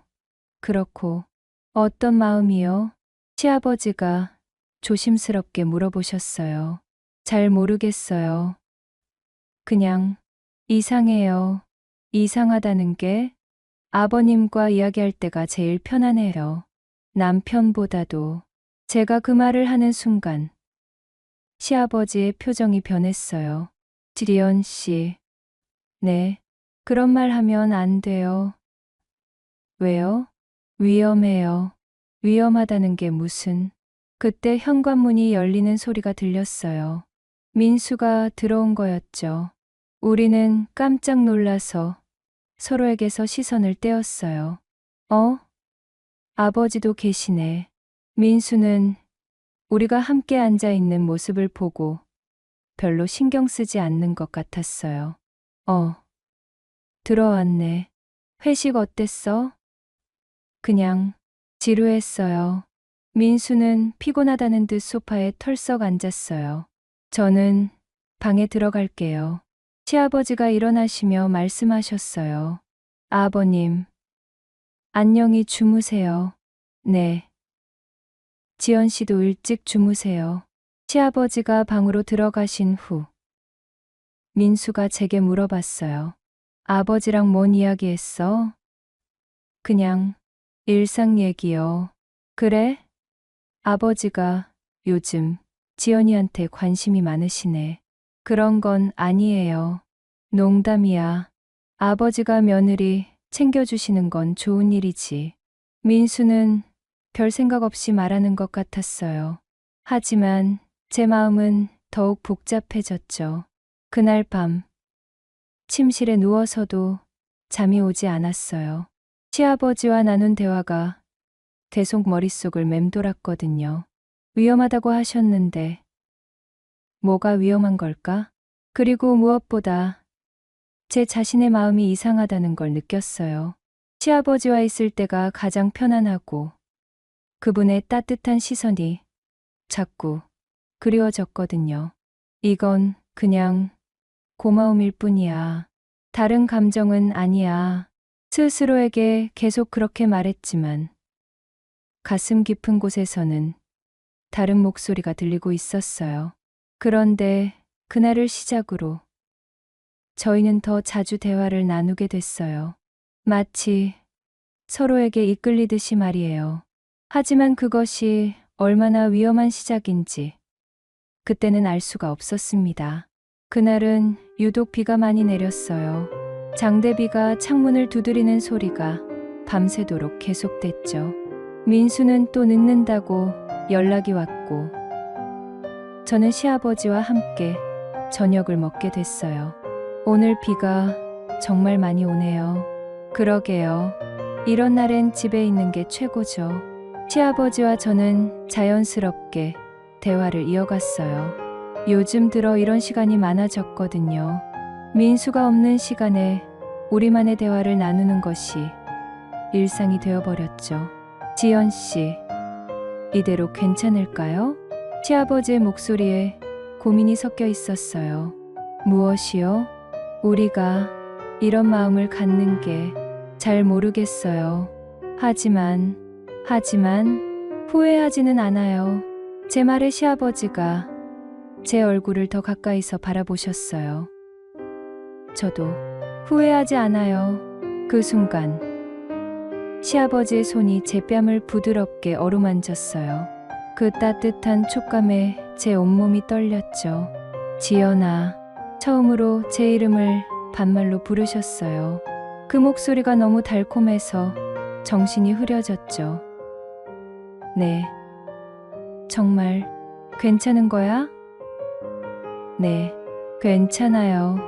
그렇고 어떤 마음이요? 시아버지가 조심스럽게 물어보셨어요. 잘 모르겠어요. 그냥 이상해요. 이상하다는 게 아버님과 이야기할 때가 제일 편안해요. 남편보다도. 제가 그 말을 하는 순간 시아버지의 표정이 변했어요. 지리언 씨. 네. 그런 말 하면 안 돼요. 왜요? 위험해요. 위험하다는 게 무슨. 그때 현관문이 열리는 소리가 들렸어요. 민수가 들어온 거였죠. 우리는 깜짝 놀라서 서로에게서 시선을 떼었어요. 아버지도 계시네. 민수는 우리가 함께 앉아 있는 모습을 보고 별로 신경 쓰지 않는 것 같았어요. 들어왔네. 회식 어땠어? 그냥 지루했어요. 민수는 피곤하다는 듯 소파에 털썩 앉았어요. 저는 방에 들어갈게요. 시아버지가 일어나시며 말씀하셨어요. 아버님, 안녕히 주무세요. 네. 지연 씨도 일찍 주무세요. 시아버지가 방으로 들어가신 후 민수가 제게 물어봤어요. 아버지랑 뭔 이야기했어? 그냥 일상 얘기요. 그래? 아버지가 요즘 지연이한테 관심이 많으시네. 그런 건 아니에요. 농담이야. 아버지가 며느리 챙겨주시는 건 좋은 일이지. 민수는 별 생각 없이 말하는 것 같았어요. 하지만 제 마음은 더욱 복잡해졌죠. 그날 밤 침실에 누워서도 잠이 오지 않았어요. 시아버지와 나눈 대화가 계속 머릿속을 맴돌았거든요. 위험하다고 하셨는데 뭐가 위험한 걸까? 그리고 무엇보다 제 자신의 마음이 이상하다는 걸 느꼈어요. 시아버지와 있을 때가 가장 편안하고 그분의 따뜻한 시선이 자꾸 그리워졌거든요. 이건 그냥 고마움일 뿐이야. 다른 감정은 아니야. 스스로에게 계속 그렇게 말했지만 가슴 깊은 곳에서는 다른 목소리가 들리고 있었어요. 그런데 그날을 시작으로 저희는 더 자주 대화를 나누게 됐어요. 마치 서로에게 이끌리듯이 말이에요. 하지만 그것이 얼마나 위험한 시작인지 그때는 알 수가 없었습니다. 그날은 유독 비가 많이 내렸어요. 장대비가 창문을 두드리는 소리가 밤새도록 계속됐죠. 민수는 또 늦는다고 연락이 왔고 저는 시아버지와 함께 저녁을 먹게 됐어요. 오늘 비가 정말 많이 오네요. 그러게요. 이런 날엔 집에 있는 게 최고죠. 시아버지와 저는 자연스럽게 대화를 이어갔어요. 요즘 들어 이런 시간이 많아졌거든요. 민수가 없는 시간에 우리만의 대화를 나누는 것이 일상이 되어버렸죠. 지연 씨, 이대로 괜찮을까요? 시아버지의 목소리에 고민이 섞여 있었어요. 무엇이요? 우리가 이런 마음을 갖는 게 잘 모르겠어요. 하지만 후회하지는 않아요. 제 말에 시아버지가 제 얼굴을 더 가까이서 바라보셨어요. 저도 후회하지 않아요. 그 순간 시아버지의 손이 제 뺨을 부드럽게 어루만졌어요. 그 따뜻한 촉감에 제 온몸이 떨렸죠. 지연아, 처음으로 제 이름을 반말로 부르셨어요. 그 목소리가 너무 달콤해서 정신이 흐려졌죠. 네. 정말 괜찮은 거야? 네, 괜찮아요.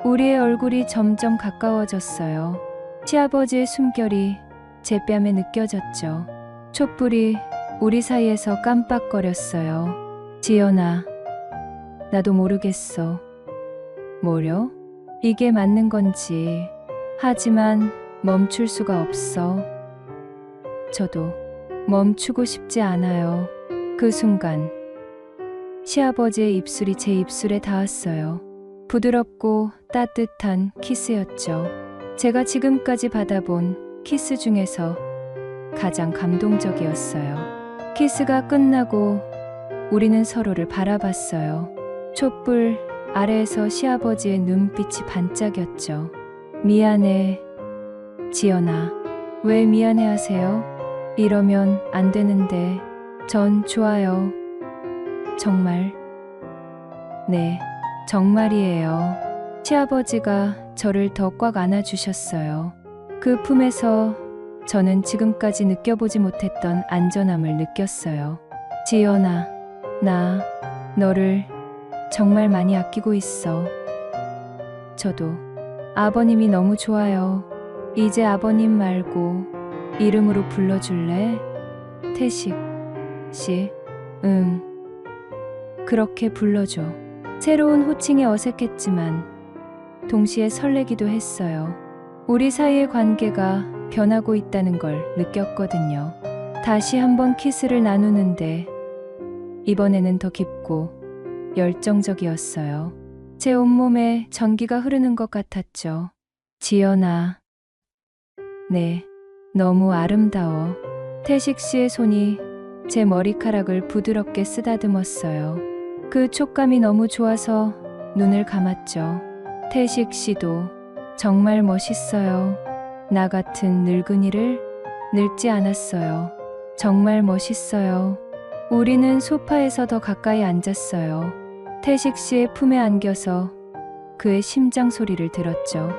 우리의 얼굴이 점점 가까워졌어요. 시아버지의 숨결이 제 뺨에 느껴졌죠. 촛불이 우리 사이에서 깜빡거렸어요. 지연아, 나도 모르겠어. 뭐려? 이게 맞는 건지. 하지만 멈출 수가 없어. 저도 멈추고 싶지 않아요. 그 순간 시아버지의 입술이 제 입술에 닿았어요. 부드럽고 따뜻한 키스였죠. 제가 지금까지 받아본 키스 중에서 가장 감동적이었어요. 키스가 끝나고 우리는 서로를 바라봤어요. 촛불 아래에서 시아버지의 눈빛이 반짝였죠. 미안해, 지연아. 왜 미안해 하세요? 이러면 안 되는데. 전 좋아요. 정말. 네, 정말이에요. 시아버지가 저를 더 꽉 안아주셨어요. 그 품에서 저는 지금까지 느껴보지 못했던 안전함을 느꼈어요. 지연아, 나 너를 정말 많이 아끼고 있어. 저도. 아버님이 너무 좋아요. 이제 아버님 말고 이름으로 불러줄래? 태식 씨. 응. 그렇게 불러줘. 새로운 호칭에 어색했지만 동시에 설레기도 했어요. 우리 사이의 관계가 변하고 있다는 걸 느꼈거든요. 다시 한번 키스를 나누는데 이번에는 더 깊고 열정적이었어요. 제 온몸에 전기가 흐르는 것 같았죠. 지연아. 네, 너무 아름다워. 태식 씨의 손이 제 머리카락을 부드럽게 쓰다듬었어요. 그 촉감이 너무 좋아서 눈을 감았죠. 태식 씨도 정말 멋있어요. 나 같은 늙은이를 늙지 않았어요. 정말 멋있어요. 우리는 소파에서 더 가까이 앉았어요. 태식 씨의 품에 안겨서 그의 심장 소리를 들었죠.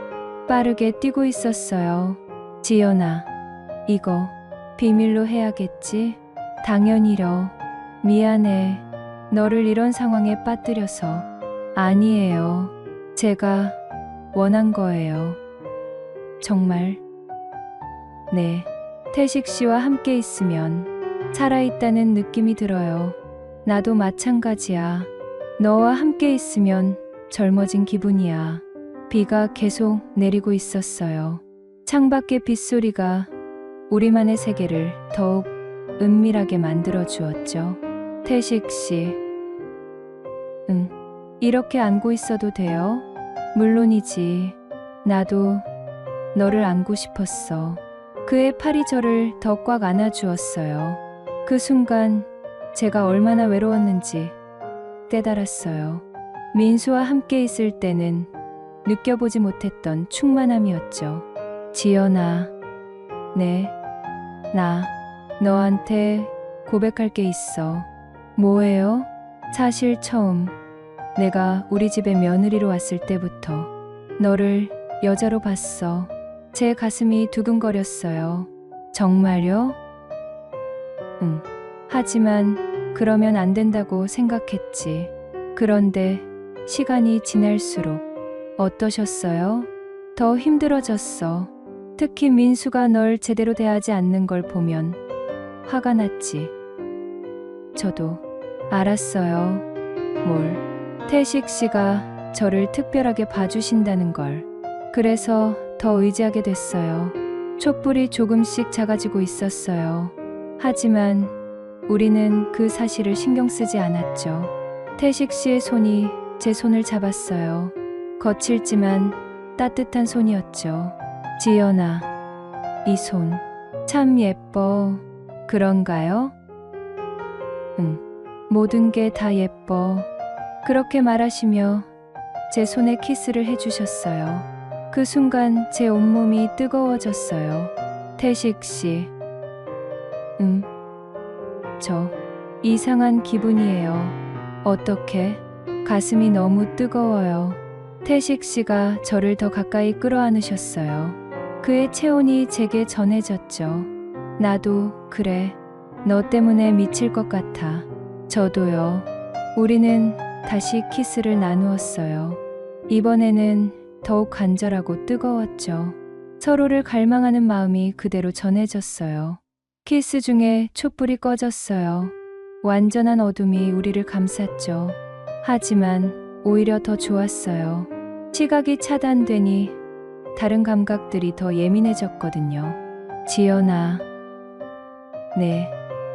빠르게 뛰고 있었어요. 지연아, 이거 비밀로 해야겠지? 당연히려. 미안해. 너를 이런 상황에 빠뜨려서. 아니에요. 제가 원한 거예요. 정말. 네. 태식 씨와 함께 있으면 살아있다는 느낌이 들어요. 나도 마찬가지야. 너와 함께 있으면 젊어진 기분이야. 비가 계속 내리고 있었어요. 창밖의 빗소리가 우리만의 세계를 더욱 은밀하게 만들어 주었죠. 태식 씨. 응. 이렇게 안고 있어도 돼요? 물론이지. 나도 너를 안고 싶었어. 그의 팔이 저를 더 꽉 안아주었어요. 그 순간 제가 얼마나 외로웠는지 깨달았어요. 민수와 함께 있을 때는 느껴보지 못했던 충만함이었죠. 지연아. 네. 나 너한테 고백할 게 있어. 뭐예요? 사실 처음 내가 우리 집에 며느리로 왔을 때부터 너를 여자로 봤어. 제 가슴이 두근거렸어요. 정말요? 응. 하지만 그러면 안 된다고 생각했지. 그런데 시간이 지날수록 어떠셨어요? 더 힘들어졌어. 특히 민수가 널 제대로 대하지 않는 걸 보면 화가 났지. 저도 알았어요. 뭘? 태식 씨가 저를 특별하게 봐주신다는 걸. 그래서 더 의지하게 됐어요. 촛불이 조금씩 작아지고 있었어요. 하지만 우리는 그 사실을 신경 쓰지 않았죠. 태식 씨의 손이 제 손을 잡았어요. 거칠지만 따뜻한 손이었죠. 지연아, 이 손 참 예뻐. 그런가요? 응, 모든 게 다 예뻐. 그렇게 말하시며 제 손에 키스를 해주셨어요. 그 순간 제 온몸이 뜨거워졌어요. 태식 씨. 응, 저 이상한 기분이에요. 어떻게? 가슴이 너무 뜨거워요. 태식 씨가 저를 더 가까이 끌어안으셨어요. 그의 체온이 제게 전해졌죠. 나도 그래. 너 때문에 미칠 것 같아. 저도요. 우리는 다시 키스를 나누었어요. 이번에는 더욱 간절하고 뜨거웠죠. 서로를 갈망하는 마음이 그대로 전해졌어요. 키스 중에 촛불이 꺼졌어요. 완전한 어둠이 우리를 감쌌죠. 하지만 오히려 더 좋았어요. 시각이 차단되니 다른 감각들이 더 예민해졌거든요. 지연아. 네,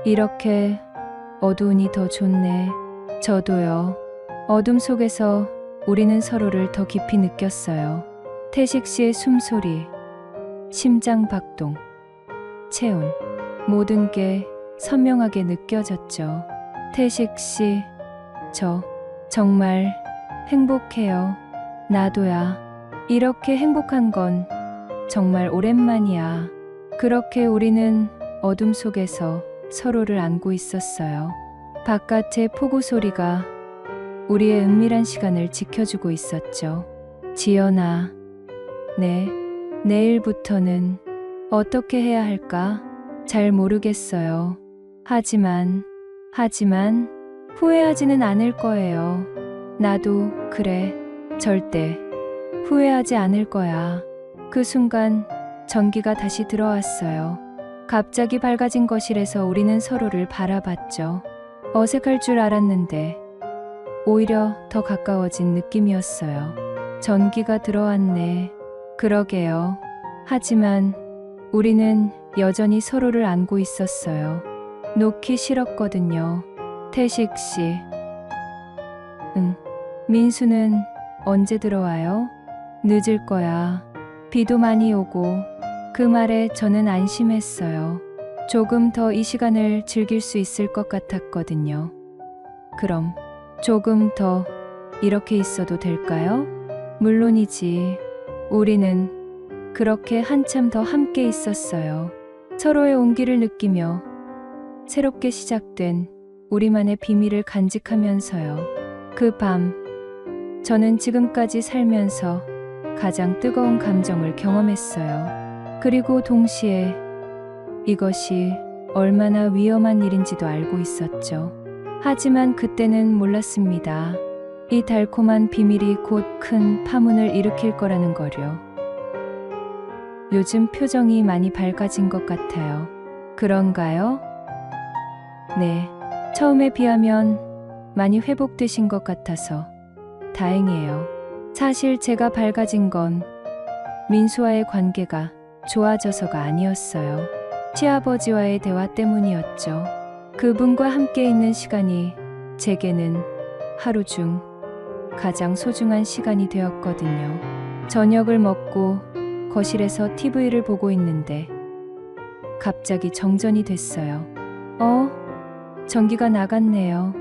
이렇게 어두우니 더 좋네. 저도요. 어둠 속에서 우리는 서로를 더 깊이 느꼈어요. 태식 씨의 숨소리, 심장 박동, 체온, 모든 게 선명하게 느껴졌죠. 태식 씨, 저 정말 행복해요. 나도야. 이렇게 행복한 건 정말 오랜만이야. 그렇게 우리는 어둠 속에서 서로를 안고 있었어요. 바깥의 폭우 소리가 우리의 은밀한 시간을 지켜주고 있었죠. 지연아, 네, 내일부터는 어떻게 해야 할까? 잘 모르겠어요. 하지만 후회하지는 않을 거예요. 나도 그래. 절대 후회하지 않을 거야. 그 순간 전기가 다시 들어왔어요. 갑자기 밝아진 거실에서 우리는 서로를 바라봤죠. 어색할 줄 알았는데 오히려 더 가까워진 느낌이었어요. 전기가 들어왔네. 그러게요. 하지만 우리는 여전히 서로를 안고 있었어요. 놓기 싫었거든요. 태식 씨. 응. 민수는 언제 들어와요? 늦을 거야. 비도 많이 오고. 그 말에 저는 안심했어요. 조금 더 이 시간을 즐길 수 있을 것 같았거든요. 그럼 조금 더 이렇게 있어도 될까요? 물론이지. 우리는 그렇게 한참 더 함께 있었어요. 서로의 온기를 느끼며 새롭게 시작된 우리만의 비밀을 간직하면서요. 그 밤, 저는 지금까지 살면서 가장 뜨거운 감정을 경험했어요. 그리고 동시에 이것이 얼마나 위험한 일인지도 알고 있었죠. 하지만 그때는 몰랐습니다. 이 달콤한 비밀이 곧 큰 파문을 일으킬 거라는 거요. 요즘 표정이 많이 밝아진 것 같아요. 그런가요? 네. 처음에 비하면 많이 회복되신 것 같아서 다행이에요. 사실 제가 밝아진 건 민수와의 관계가 좋아져서가 아니었어요. 시아버지와의 대화 때문이었죠. 그분과 함께 있는 시간이 제게는 하루 중 가장 소중한 시간이 되었거든요. 저녁을 먹고 거실에서 TV를 보고 있는데 갑자기 정전이 됐어요. 전기가 나갔네요.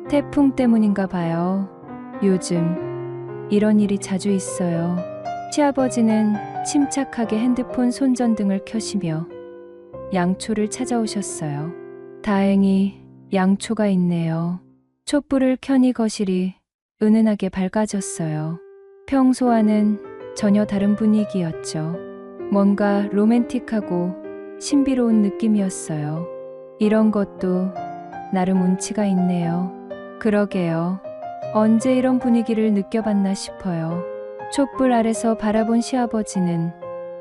태풍 때문인가 봐요. 요즘 이런 일이 자주 있어요. 시아버지는 침착하게 핸드폰 손전등을 켜시며 양초를 찾아오셨어요. 다행히 양초가 있네요. 촛불을 켜니 거실이 은은하게 밝아졌어요. 평소와는 전혀 다른 분위기였죠. 뭔가 로맨틱하고 신비로운 느낌이었어요. 이런 것도 나름 운치가 있네요. 그러게요. 언제 이런 분위기를 느껴봤나 싶어요. 촛불 아래서 바라본 시아버지는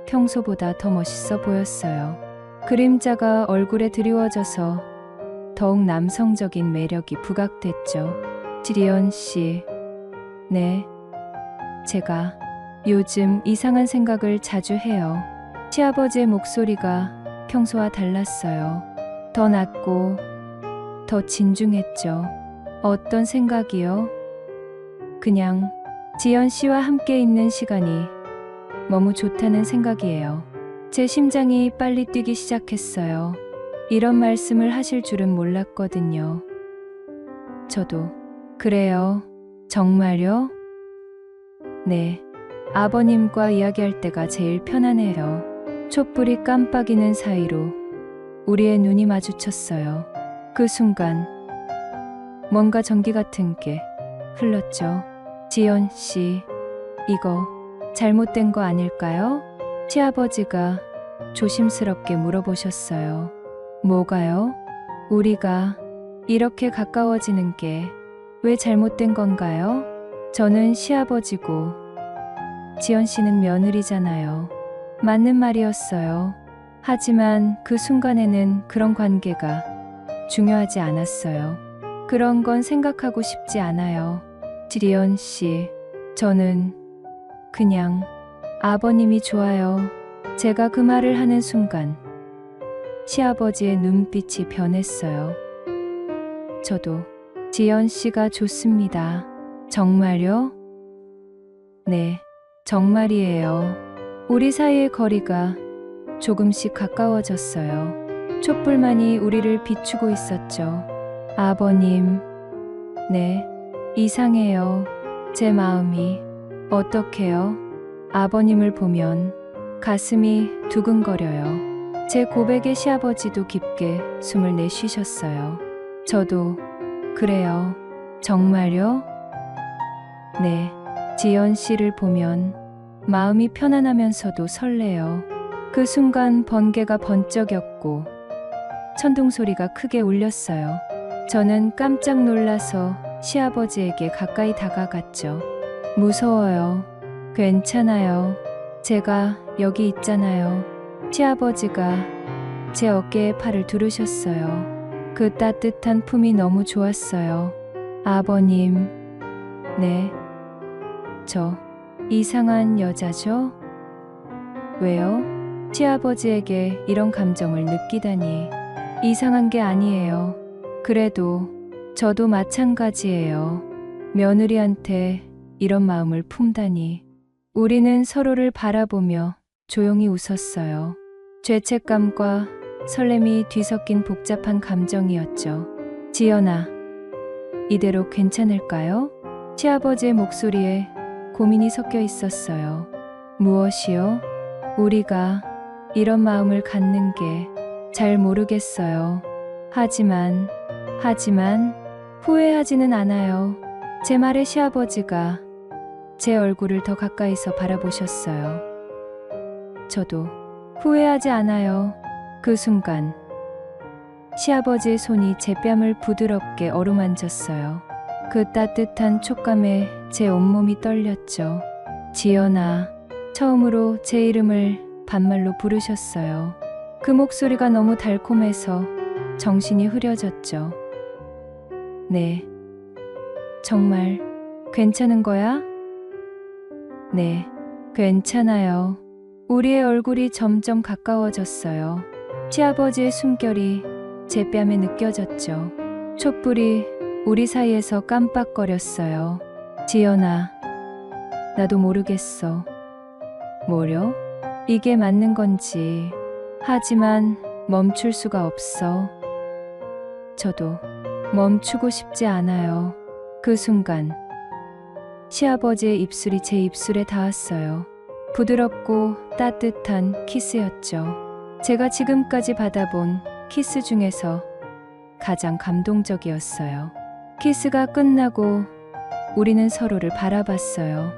평소보다 더 멋있어 보였어요. 그림자가 얼굴에 드리워져서 더욱 남성적인 매력이 부각됐죠. 지리언 씨. 네. 제가 요즘 이상한 생각을 자주 해요. 시아버지의 목소리가 평소와 달랐어요. 더 낮고 더 진중했죠. 어떤 생각이요? 그냥 지연 씨와 함께 있는 시간이 너무 좋다는 생각이에요. 제 심장이 빨리 뛰기 시작했어요. 이런 말씀을 하실 줄은 몰랐거든요. 저도 그래요. 정말요? 네. 아버님과 이야기할 때가 제일 편하네요. 촛불이 깜빡이는 사이로 우리의 눈이 마주쳤어요. 그 순간 뭔가 전기 같은 게 흘렀죠. 지연 씨, 이거 잘못된 거 아닐까요? 시아버지가 조심스럽게 물어보셨어요. 뭐가요? 우리가 이렇게 가까워지는 게 왜 잘못된 건가요? 저는 시아버지고 지연 씨는 며느리잖아요. 맞는 말이었어요. 하지만 그 순간에는 그런 관계가 중요하지 않았어요. 그런 건 생각하고 싶지 않아요. 지리언 씨, 저는 그냥 아버님이 좋아요. 제가 그 말을 하는 순간 시아버지의 눈빛이 변했어요. 저도 지연 씨가 좋습니다. 정말요? 네, 정말이에요. 우리 사이의 거리가 조금씩 가까워졌어요. 촛불만이 우리를 비추고 있었죠. 아버님, 네, 이상해요. 제 마음이. 어떡해요? 아버님을 보면 가슴이 두근거려요. 제 고백에 시아버지도 깊게 숨을 내쉬셨어요. 저도 그래요. 정말요? 네. 지연 씨를 보면 마음이 편안하면서도 설레요. 그 순간 번개가 번쩍였고 천둥 소리가 크게 울렸어요. 저는 깜짝 놀라서 시아버지에게 가까이 다가갔죠. 무서워요. 괜찮아요. 제가 여기 있잖아요. 시아버지가 제 어깨에 팔을 두르셨어요. 그 따뜻한 품이 너무 좋았어요. 아버님, 네. 저 이상한 여자죠? 왜요? 시아버지에게 이런 감정을 느끼다니. 이상한 게 아니에요. 그래도 저도 마찬가지예요. 며느리한테 이런 마음을 품다니. 우리는 서로를 바라보며 조용히 웃었어요. 죄책감과 설렘이 뒤섞인 복잡한 감정이었죠. 지연아, 이대로 괜찮을까요? 시아버지의 목소리에 고민이 섞여 있었어요. 무엇이요? 우리가 이런 마음을 갖는 게 잘 모르겠어요. 하지만 후회하지는 않아요. 제 말에 시아버지가 제 얼굴을 더 가까이서 바라보셨어요. 저도 후회하지 않아요. 그 순간 시아버지의 손이 제 뺨을 부드럽게 어루만졌어요. 그 따뜻한 촉감에 제 온몸이 떨렸죠. 지연아, 처음으로 제 이름을 반말로 부르셨어요. 그 목소리가 너무 달콤해서 정신이 흐려졌죠. 네. 정말 괜찮은 거야? 네, 괜찮아요. 우리의 얼굴이 점점 가까워졌어요. 시아버지의 숨결이 제 뺨에 느껴졌죠. 촛불이 우리 사이에서 깜빡거렸어요. 지연아, 나도 모르겠어. 뭐려? 이게 맞는 건지. 하지만 멈출 수가 없어. 저도 멈추고 싶지 않아요. 그 순간 시아버지의 입술이 제 입술에 닿았어요. 부드럽고 따뜻한 키스였죠. 제가 지금까지 받아본 키스 중에서 가장 감동적이었어요. 키스가 끝나고 우리는 서로를 바라봤어요.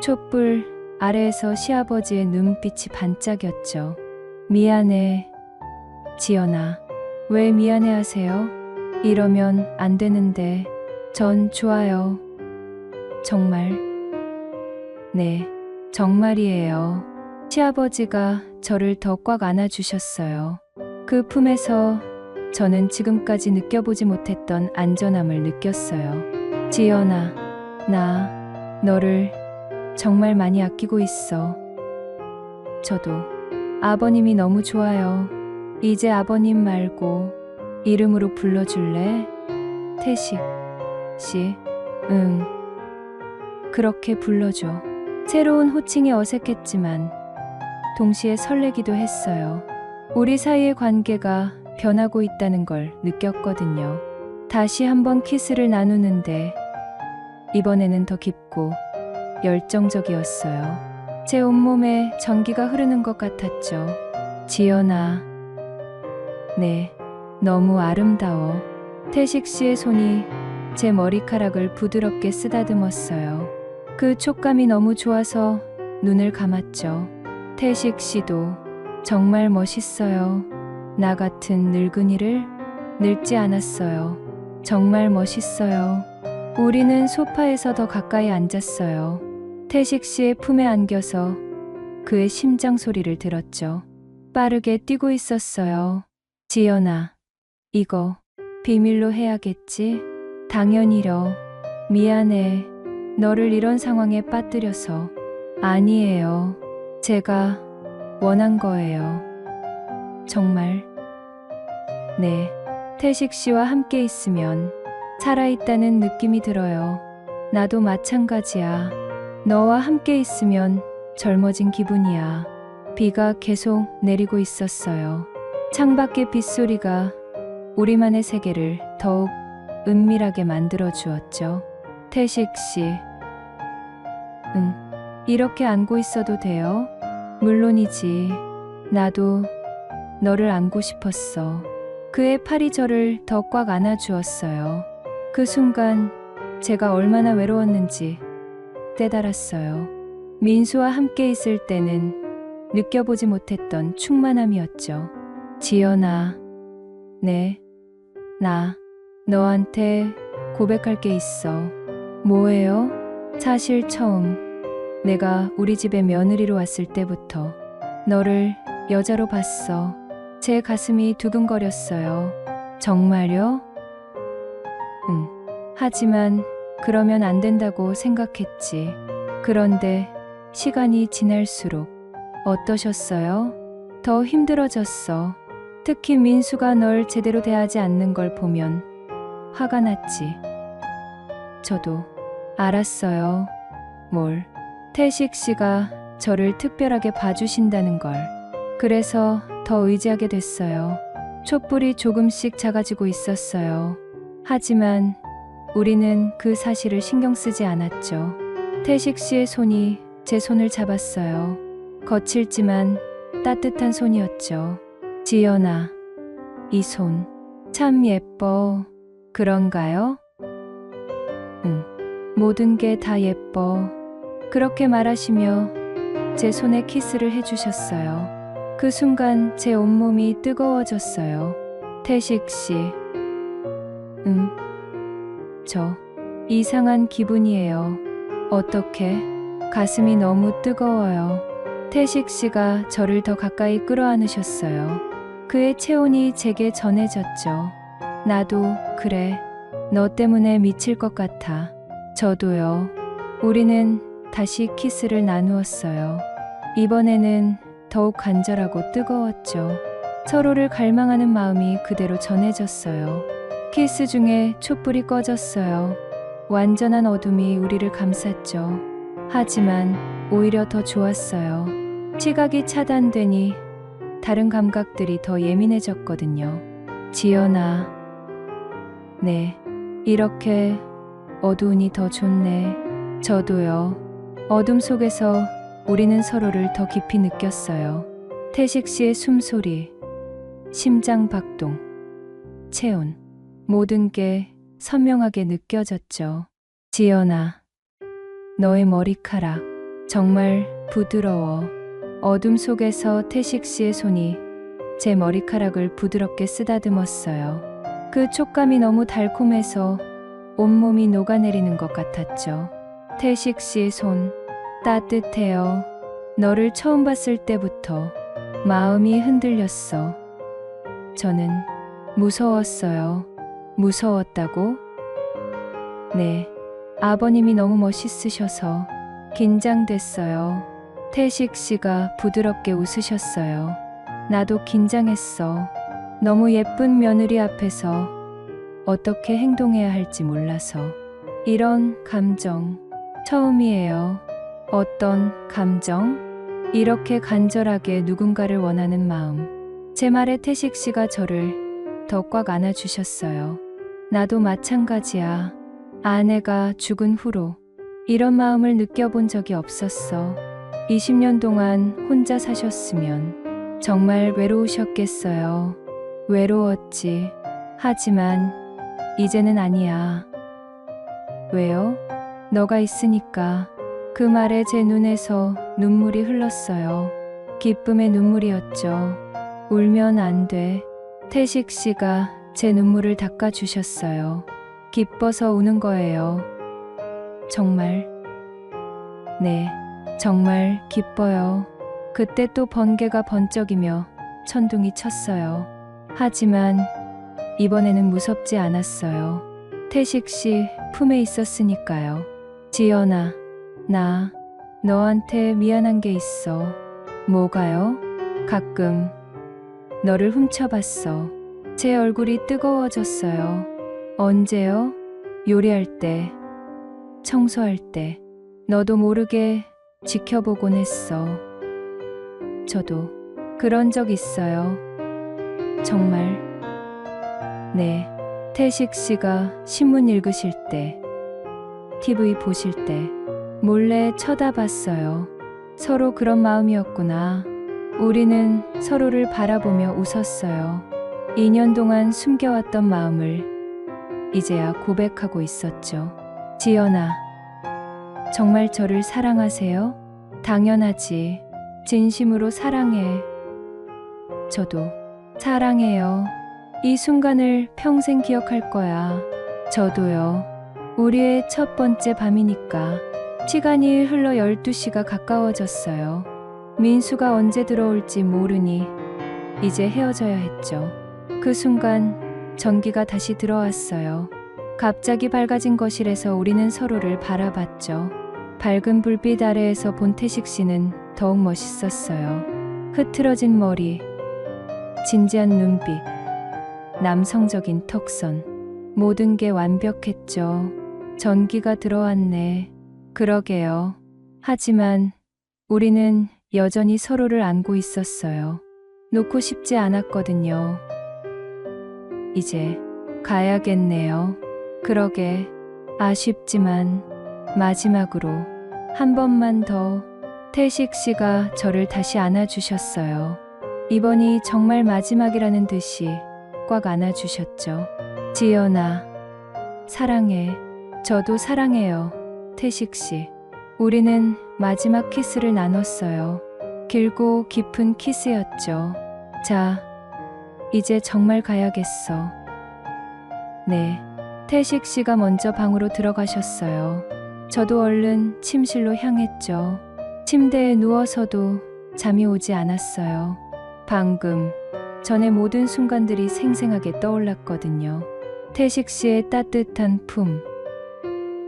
촛불 아래에서 시아버지의 눈빛이 반짝였죠. 미안해, 지연아. 왜 미안해 하세요? 이러면 안 되는데. 전 좋아요. 정말. 네, 정말이에요. 시아버지가 저를 더 꽉 안아주셨어요. 그 품에서 저는 지금까지 느껴보지 못했던 안전함을 느꼈어요. 지연아, 나 너를 정말 많이 아끼고 있어. 저도 아버님이 너무 좋아요. 이제 아버님 말고 이름으로 불러줄래? 태식 씨. 응. 그렇게 불러줘. 새로운 호칭이 어색했지만 동시에 설레기도 했어요. 우리 사이의 관계가 변하고 있다는 걸 느꼈거든요. 다시 한번 키스를 나누는데 이번에는 더 깊고 열정적이었어요. 제 온몸에 전기가 흐르는 것 같았죠. 지연아. 네, 너무 아름다워. 태식 씨의 손이 제 머리카락을 부드럽게 쓰다듬었어요. 그 촉감이 너무 좋아서 눈을 감았죠. 태식 씨도 정말 멋있어요. 나 같은 늙은이를 늙지 않았어요. 정말 멋있어요. 우리는 소파에서 더 가까이 앉았어요. 태식 씨의 품에 안겨서 그의 심장 소리를 들었죠. 빠르게 뛰고 있었어요. 지연아, 이거 비밀로 해야겠지? 당연히려. 미안해. 너를 이런 상황에 빠뜨려서. 아니에요. 제가 원한 거예요. 정말. 네. 태식 씨와 함께 있으면 살아있다는 느낌이 들어요. 나도 마찬가지야. 너와 함께 있으면 젊어진 기분이야. 비가 계속 내리고 있었어요. 창밖의 빗소리가 우리만의 세계를 더욱 은밀하게 만들어 주었죠. 태식 씨. 응. 이렇게 안고 있어도 돼요? 물론이지. 나도 너를 안고 싶었어. 그의 팔이 저를 더 꽉 안아주었어요. 그 순간 제가 얼마나 외로웠는지 깨달았어요. 민수와 함께 있을 때는 느껴보지 못했던 충만함이었죠. 지연아, 네, 나 너한테 고백할 게 있어. 뭐예요? 사실 처음 내가 우리 집에 며느리로 왔을 때부터 너를 여자로 봤어. 제 가슴이 두근거렸어요. 정말요? 응. 하지만 그러면 안 된다고 생각했지. 그런데 시간이 지날수록 어떠셨어요? 더 힘들어졌어. 특히 민수가 널 제대로 대하지 않는 걸 보면 화가 났지. 저도 알았어요. 뭘? 태식 씨가 저를 특별하게 봐주신다는 걸. 그래서 더 의지하게 됐어요. 촛불이 조금씩 작아지고 있었어요. 하지만 우리는 그 사실을 신경 쓰지 않았죠. 태식 씨의 손이 제 손을 잡았어요. 거칠지만 따뜻한 손이었죠. 지연아, 이 손 참 예뻐. 그런가요? 응, 모든 게 다 예뻐. 그렇게 말하시며 제 손에 키스를 해주셨어요. 그 순간 제 온몸이 뜨거워졌어요. 태식 씨, 저 이상한 기분이에요. 어떻게? 가슴이 너무 뜨거워요. 태식 씨가 저를 더 가까이 끌어안으셨어요. 그의 체온이 제게 전해졌죠. 나도 그래. 너 때문에 미칠 것 같아. 저도요. 우리는 다시 키스를 나누었어요. 이번에는 더욱 간절하고 뜨거웠죠. 서로를 갈망하는 마음이 그대로 전해졌어요. 키스 중에 촛불이 꺼졌어요. 완전한 어둠이 우리를 감쌌죠. 하지만 오히려 더 좋았어요. 시각이 차단되니 다른 감각들이 더 예민해졌거든요. 지연아, 네, 이렇게 어두우니 더 좋네. 저도요. 어둠 속에서 우리는 서로를 더 깊이 느꼈어요. 태식 씨의 숨소리, 심장 박동, 체온, 모든 게 선명하게 느껴졌죠. 지연아, 너의 머리카락 정말 부드러워. 어둠 속에서 태식 씨의 손이 제 머리카락을 부드럽게 쓰다듬었어요. 그 촉감이 너무 달콤해서 온몸이 녹아내리는 것 같았죠. 태식 씨의 손, 따뜻해요. 너를 처음 봤을 때부터 마음이 흔들렸어. 저는 무서웠어요. 무서웠다고? 네, 아버님이 너무 멋있으셔서 긴장됐어요. 태식 씨가 부드럽게 웃으셨어요. 나도 긴장했어. 너무 예쁜 며느리 앞에서 어떻게 행동해야 할지 몰라서. 이런 감정 처음이에요. 어떤 감정? 이렇게 간절하게 누군가를 원하는 마음. 제 말에 태식 씨가 저를 더 꽉 안아주셨어요. 나도 마찬가지야. 아내가 죽은 후로 이런 마음을 느껴본 적이 없었어. 20년 동안 혼자 사셨으면 정말 외로우셨겠어요. 외로웠지. 하지만 이제는 아니야. 왜요? 너가 있으니까. 그 말에 제 눈에서 눈물이 흘렀어요. 기쁨의 눈물이었죠. 울면 안 돼. 태식 씨가 제 눈물을 닦아주셨어요. 기뻐서 우는 거예요. 정말. 네, 정말 기뻐요. 그때 또 번개가 번쩍이며 천둥이 쳤어요. 하지만 이번에는 무섭지 않았어요. 태식 씨 품에 있었으니까요. 지연아, 나 너한테 미안한 게 있어. 뭐가요? 가끔 너를 훔쳐봤어. 제 얼굴이 뜨거워졌어요. 언제요? 요리할 때, 청소할 때, 너도 모르게 지켜보곤 했어. 저도 그런 적 있어요. 정말. 네, 태식 씨가 신문 읽으실 때, TV 보실 때 몰래 쳐다봤어요. 서로 그런 마음이었구나. 우리는 서로를 바라보며 웃었어요. 2년 동안 숨겨왔던 마음을 이제야 고백하고 있었죠. 지연아, 정말 저를 사랑하세요? 당연하지. 진심으로 사랑해. 저도 사랑해요. 이 순간을 평생 기억할 거야. 저도요. 우리의 첫 번째 밤이니까. 시간이 흘러 12시가 가까워졌어요. 민수가 언제 들어올지 모르니 이제 헤어져야 했죠. 그 순간 전기가 다시 들어왔어요. 갑자기 밝아진 거실에서 우리는 서로를 바라봤죠. 밝은 불빛 아래에서 본 태식 씨는 더욱 멋있었어요. 흐트러진 머리, 진지한 눈빛, 남성적인 턱선. 모든 게 완벽했죠. 전기가 들어왔네. 그러게요. 하지만 우리는 여전히 서로를 안고 있었어요. 놓고 싶지 않았거든요. 이제 가야겠네요. 그러게 아쉽지만 마지막으로 한 번만 더. 태식 씨가 저를 다시 안아주셨어요. 이번이 정말 마지막이라는 듯이 꽉 안아주셨죠. 지연아, 사랑해. 저도 사랑해요. 태식 씨. 우리는 마지막 키스를 나눴어요. 길고 깊은 키스였죠. 자, 이제 정말 가야겠어. 네. 태식 씨가 먼저 방으로 들어가셨어요. 저도 얼른 침실로 향했죠. 침대에 누워서도 잠이 오지 않았어요. 방금 전의 모든 순간들이 생생하게 떠올랐거든요. 태식 씨의 따뜻한 품,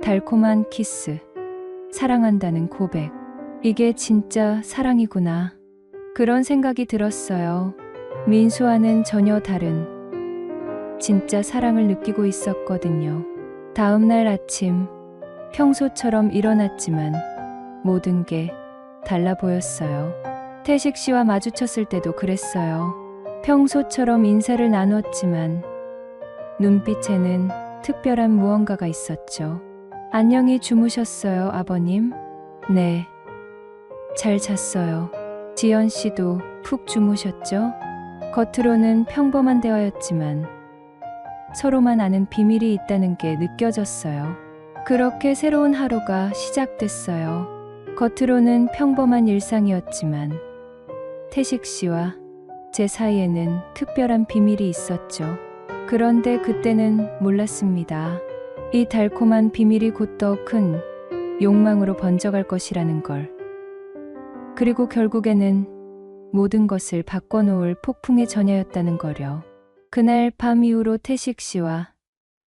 달콤한 키스, 사랑한다는 고백. 이게 진짜 사랑이구나. 그런 생각이 들었어요. 민수와는 전혀 다른 진짜 사랑을 느끼고 있었거든요. 다음 날 아침, 평소처럼 일어났지만 모든 게 달라 보였어요. 태식 씨와 마주쳤을 때도 그랬어요. 평소처럼 인사를 나눴지만 눈빛에는 특별한 무언가가 있었죠. 안녕히 주무셨어요, 아버님? 네. 잘 잤어요. 지연 씨도 푹 주무셨죠? 겉으로는 평범한 대화였지만 서로만 아는 비밀이 있다는 게 느껴졌어요. 그렇게 새로운 하루가 시작됐어요. 겉으로는 평범한 일상이었지만 태식 씨와 제 사이에는 특별한 비밀이 있었죠. 그런데 그때는 몰랐습니다. 이 달콤한 비밀이 곧 더 큰 욕망으로 번져갈 것이라는 걸. 그리고 결국에는 모든 것을 바꿔놓을 폭풍의 전야였다는 거려. 그날 밤 이후로 태식 씨와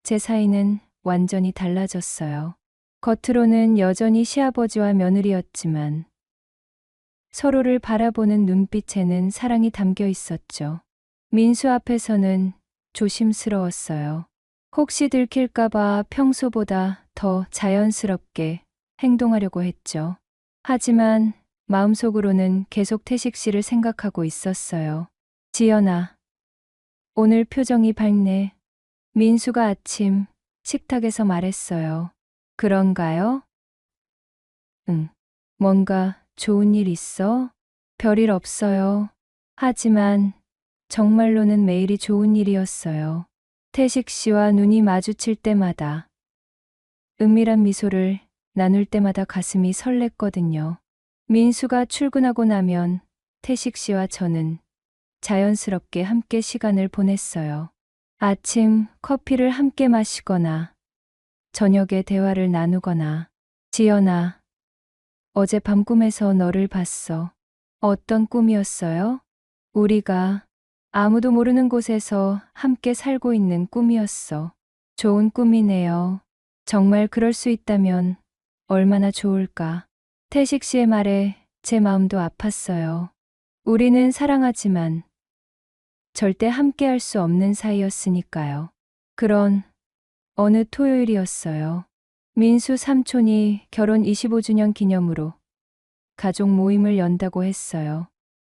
제 사이는 완전히 달라졌어요. 겉으로는 여전히 시아버지와 며느리였지만 서로를 바라보는 눈빛에는 사랑이 담겨 있었죠. 민수 앞에서는 조심스러웠어요. 혹시 들킬까봐 평소보다 더 자연스럽게 행동하려고 했죠. 하지만 마음속으로는 계속 태식 씨를 생각하고 있었어요. 지연아, 오늘 표정이 밝네. 민수가 아침 식탁에서 말했어요. 그런가요? 응. 뭔가 좋은 일 있어? 별일 없어요. 하지만 정말로는 매일이 좋은 일이었어요. 태식 씨와 눈이 마주칠 때마다, 은밀한 미소를 나눌 때마다 가슴이 설렜거든요. 민수가 출근하고 나면 태식 씨와 저는 자연스럽게 함께 시간을 보냈어요. 아침 커피를 함께 마시거나 저녁에 대화를 나누거나. 지연아, 어제 밤 꿈에서 너를 봤어. 어떤 꿈이었어요? 우리가 아무도 모르는 곳에서 함께 살고 있는 꿈이었어. 좋은 꿈이네요. 정말 그럴 수 있다면 얼마나 좋을까. 태식 씨의 말에 제 마음도 아팠어요. 우리는 사랑하지만 절대 함께 할 수 없는 사이였으니까요. 그런 어느 토요일이었어요. 민수 삼촌이 결혼 25주년 기념으로 가족 모임을 연다고 했어요.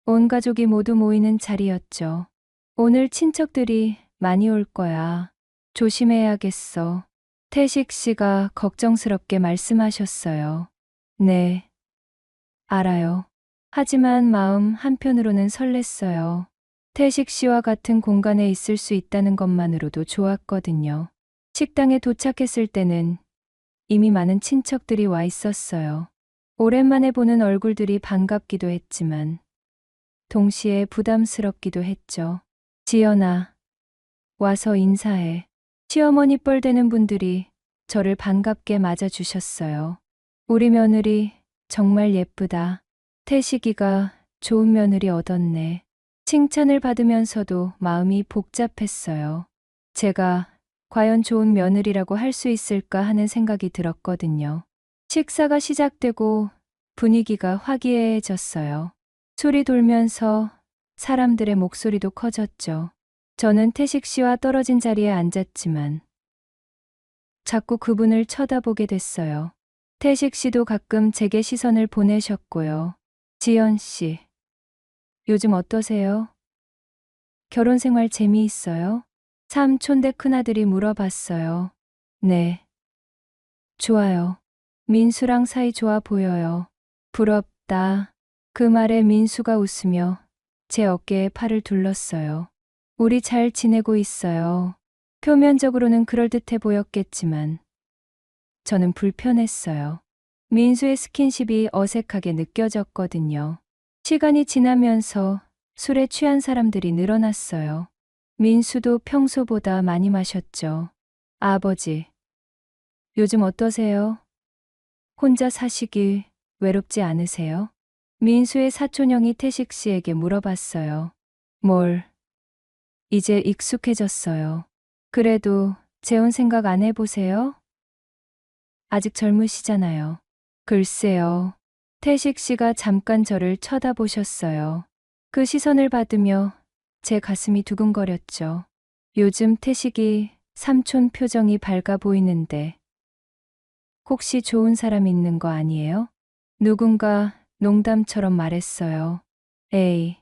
온 가족이 모두 모이는 자리였죠. 오늘 친척들이 많이 올 거야. 조심해야겠어. 태식 씨가 걱정스럽게 말씀하셨어요. 네, 알아요. 하지만 마음 한편으로는 설렜어요. 태식 씨와 같은 공간에 있을 수 있다는 것만으로도 좋았거든요. 식당에 도착했을 때는 이미 많은 친척들이 와 있었어요. 오랜만에 보는 얼굴들이 반갑기도 했지만 동시에 부담스럽기도 했죠. 지연아, 와서 인사해. 시어머니 뻘 되는 분들이 저를 반갑게 맞아주셨어요. 우리 며느리 정말 예쁘다. 태식이가 좋은 며느리 얻었네. 칭찬을 받으면서도 마음이 복잡했어요. 제가 과연 좋은 며느리라고 할 수 있을까 하는 생각이 들었거든요. 식사가 시작되고 분위기가 화기애애해졌어요. 술이 돌면서 사람들의 목소리도 커졌죠. 저는 태식 씨와 떨어진 자리에 앉았지만 자꾸 그분을 쳐다보게 됐어요. 태식 씨도 가끔 제게 시선을 보내셨고요. 지연 씨, 요즘 어떠세요? 결혼 생활 재미있어요? 삼촌 대 큰아들이 물어봤어요. 네. 좋아요. 민수랑 사이 좋아 보여요. 부럽다. 그 말에 민수가 웃으며 제 어깨에 팔을 둘렀어요. 우리 잘 지내고 있어요. 표면적으로는 그럴듯해 보였겠지만 저는 불편했어요. 민수의 스킨십이 어색하게 느껴졌거든요. 시간이 지나면서 술에 취한 사람들이 늘어났어요. 민수도 평소보다 많이 마셨죠. 아버지, 요즘 어떠세요? 혼자 사시길 외롭지 않으세요? 민수의 사촌형이 태식 씨에게 물어봤어요. 뭘? 이제 익숙해졌어요. 그래도 재혼 생각 안 해보세요? 아직 젊으시잖아요. 글쎄요. 태식 씨가 잠깐 저를 쳐다보셨어요. 그 시선을 받으며 제 가슴이 두근거렸죠. 요즘 태식이 삼촌 표정이 밝아 보이는데 혹시 좋은 사람 있는 거 아니에요? 누군가 농담처럼 말했어요. 에이,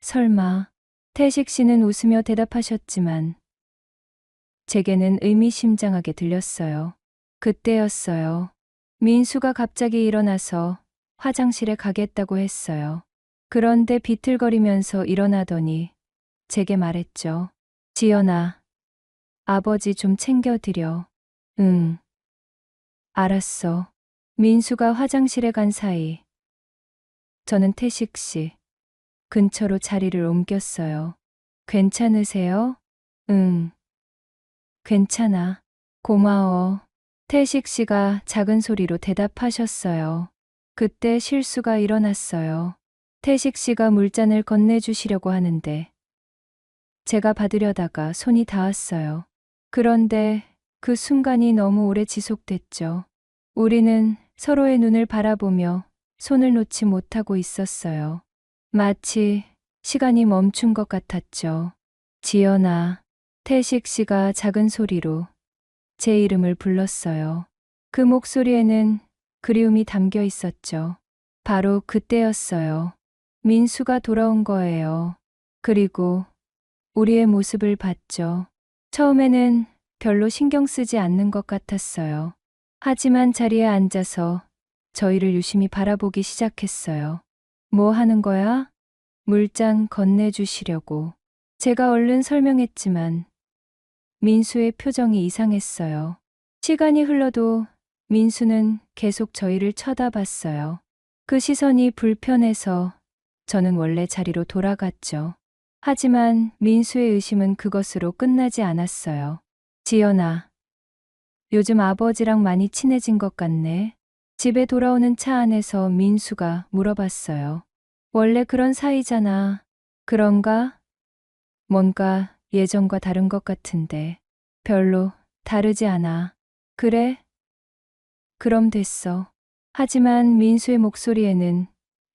설마. 태식 씨는 웃으며 대답하셨지만 제게는 의미심장하게 들렸어요. 그때였어요. 민수가 갑자기 일어나서 화장실에 가겠다고 했어요. 그런데 비틀거리면서 일어나더니 제게 말했죠. 지연아, 아버지 좀 챙겨드려. 응. 알았어. 민수가 화장실에 간 사이 저는 태식 씨 근처로 자리를 옮겼어요. 괜찮으세요? 응. 괜찮아. 고마워. 태식 씨가 작은 소리로 대답하셨어요. 그때 실수가 일어났어요. 태식 씨가 물잔을 건네주시려고 하는데 제가 받으려다가 손이 닿았어요. 그런데 그 순간이 너무 오래 지속됐죠. 우리는 서로의 눈을 바라보며 손을 놓지 못하고 있었어요. 마치 시간이 멈춘 것 같았죠. 지연아, 태식 씨가 작은 소리로 제 이름을 불렀어요. 그 목소리에는 그리움이 담겨 있었죠. 바로 그때였어요. 민수가 돌아온 거예요. 그리고 우리의 모습을 봤죠. 처음에는 별로 신경 쓰지 않는 것 같았어요. 하지만 자리에 앉아서 저희를 유심히 바라보기 시작했어요. 뭐 하는 거야? 물잔 건네주시려고. 제가 얼른 설명했지만 민수의 표정이 이상했어요. 시간이 흘러도 민수는 계속 저희를 쳐다봤어요. 그 시선이 불편해서 저는 원래 자리로 돌아갔죠. 하지만 민수의 의심은 그것으로 끝나지 않았어요. 지연아, 요즘 아버지랑 많이 친해진 것 같네. 집에 돌아오는 차 안에서 민수가 물어봤어요. 원래 그런 사이잖아. 그런가? 뭔가 예전과 다른 것 같은데. 별로 다르지 않아. 그래? 그럼 됐어. 하지만 민수의 목소리에는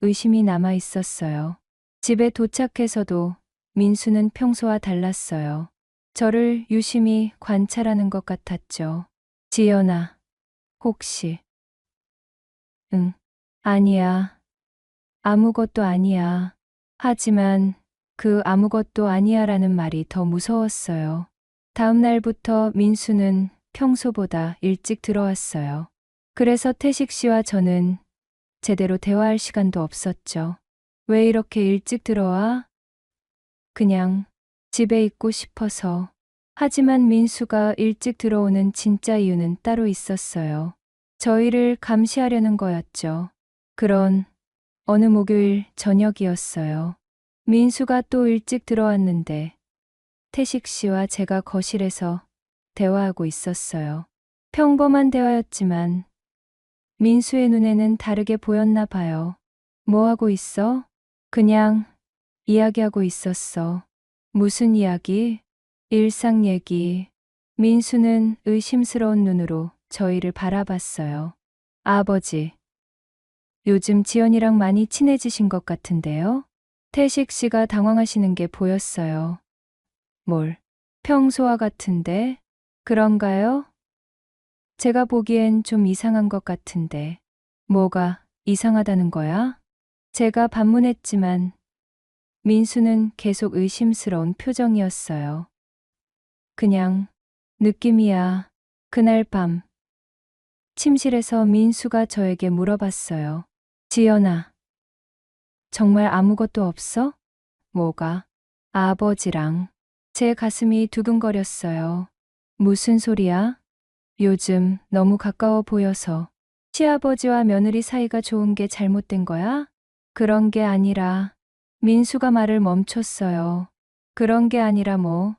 의심이 남아 있었어요. 집에 도착해서도 민수는 평소와 달랐어요. 저를 유심히 관찰하는 것 같았죠. 지연아, 혹시. 응, 아니야. 아무것도 아니야. 하지만 그 아무것도 아니야라는 말이 더 무서웠어요. 다음 날부터 민수는 평소보다 일찍 들어왔어요. 그래서 태식 씨와 저는 제대로 대화할 시간도 없었죠. 왜 이렇게 일찍 들어와? 그냥 집에 있고 싶어서. 하지만 민수가 일찍 들어오는 진짜 이유는 따로 있었어요. 저희를 감시하려는 거였죠. 그런 어느 목요일 저녁이었어요. 민수가 또 일찍 들어왔는데 태식 씨와 제가 거실에서 대화하고 있었어요. 평범한 대화였지만 민수의 눈에는 다르게 보였나 봐요. 뭐 하고 있어? 그냥 이야기하고 있었어. 무슨 이야기? 일상 얘기. 민수는 의심스러운 눈으로 저희를 바라봤어요. 아버지, 요즘 지연이랑 많이 친해지신 것 같은데요? 태식 씨가 당황하시는 게 보였어요. 뭘? 평소와 같은데? 그런가요? 제가 보기엔 좀 이상한 것 같은데. 뭐가 이상하다는 거야? 제가 반문했지만 민수는 계속 의심스러운 표정이었어요. 그냥 느낌이야. 그날 밤 침실에서 민수가 저에게 물어봤어요. 지연아, 정말 아무것도 없어? 뭐가? 아버지랑. 제 가슴이 두근거렸어요. 무슨 소리야? 요즘 너무 가까워 보여서 시아버지와 며느리 사이가 좋은 게 잘못된 거야? 그런 게 아니라. 민수가 말을 멈췄어요. 그런 게 아니라 뭐.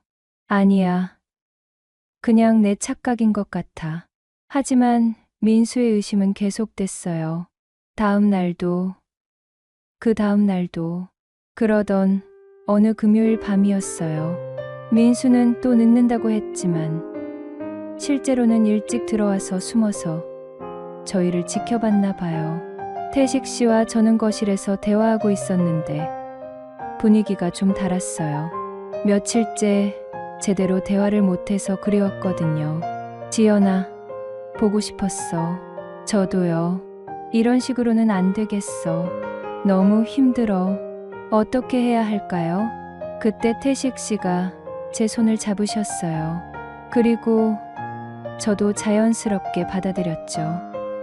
아니야. 그냥 내 착각인 것 같아. 하지만 민수의 의심은 계속됐어요. 다음 날도, 그 다음 날도. 그러던 어느 금요일 밤이었어요. 민수는 또 늦는다고 했지만 실제로는 일찍 들어와서 숨어서 저희를 지켜봤나 봐요. 태식 씨와 저는 거실에서 대화하고 있었는데 분위기가 좀 달았어요. 며칠째 제대로 대화를 못해서 그리웠거든요. 지연아, 보고 싶었어. 저도요. 이런 식으로는 안 되겠어. 너무 힘들어. 어떻게 해야 할까요? 그때 태식 씨가 제 손을 잡으셨어요. 그리고 저도 자연스럽게 받아들였죠.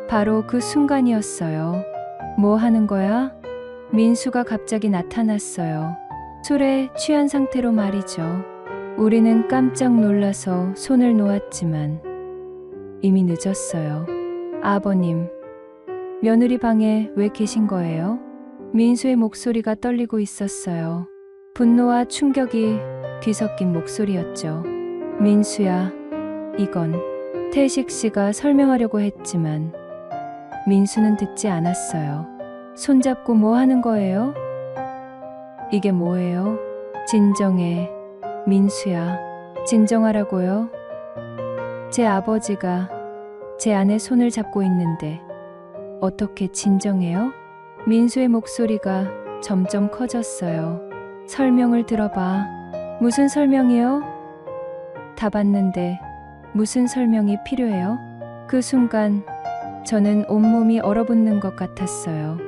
바로 그 순간이었어요. 뭐 하는 거야? 민수가 갑자기 나타났어요. 술에 취한 상태로 말이죠. 우리는 깜짝 놀라서 손을 놓았지만 이미 늦었어요. 아버님, 며느리 방에 왜 계신 거예요? 민수의 목소리가 떨리고 있었어요. 분노와 충격이 뒤섞인 목소리였죠. 민수야, 이건. 태식 씨가 설명하려고 했지만 민수는 듣지 않았어요. 손잡고 뭐 하는 거예요? 이게 뭐예요? 진정해. 민수야, 진정하라고요? 제 아버지가 제 아내 손을 잡고 있는데 어떻게 진정해요? 민수의 목소리가 점점 커졌어요. 설명을 들어봐. 무슨 설명이요? 다 봤는데 무슨 설명이 필요해요? 그 순간 저는 온몸이 얼어붙는 것 같았어요.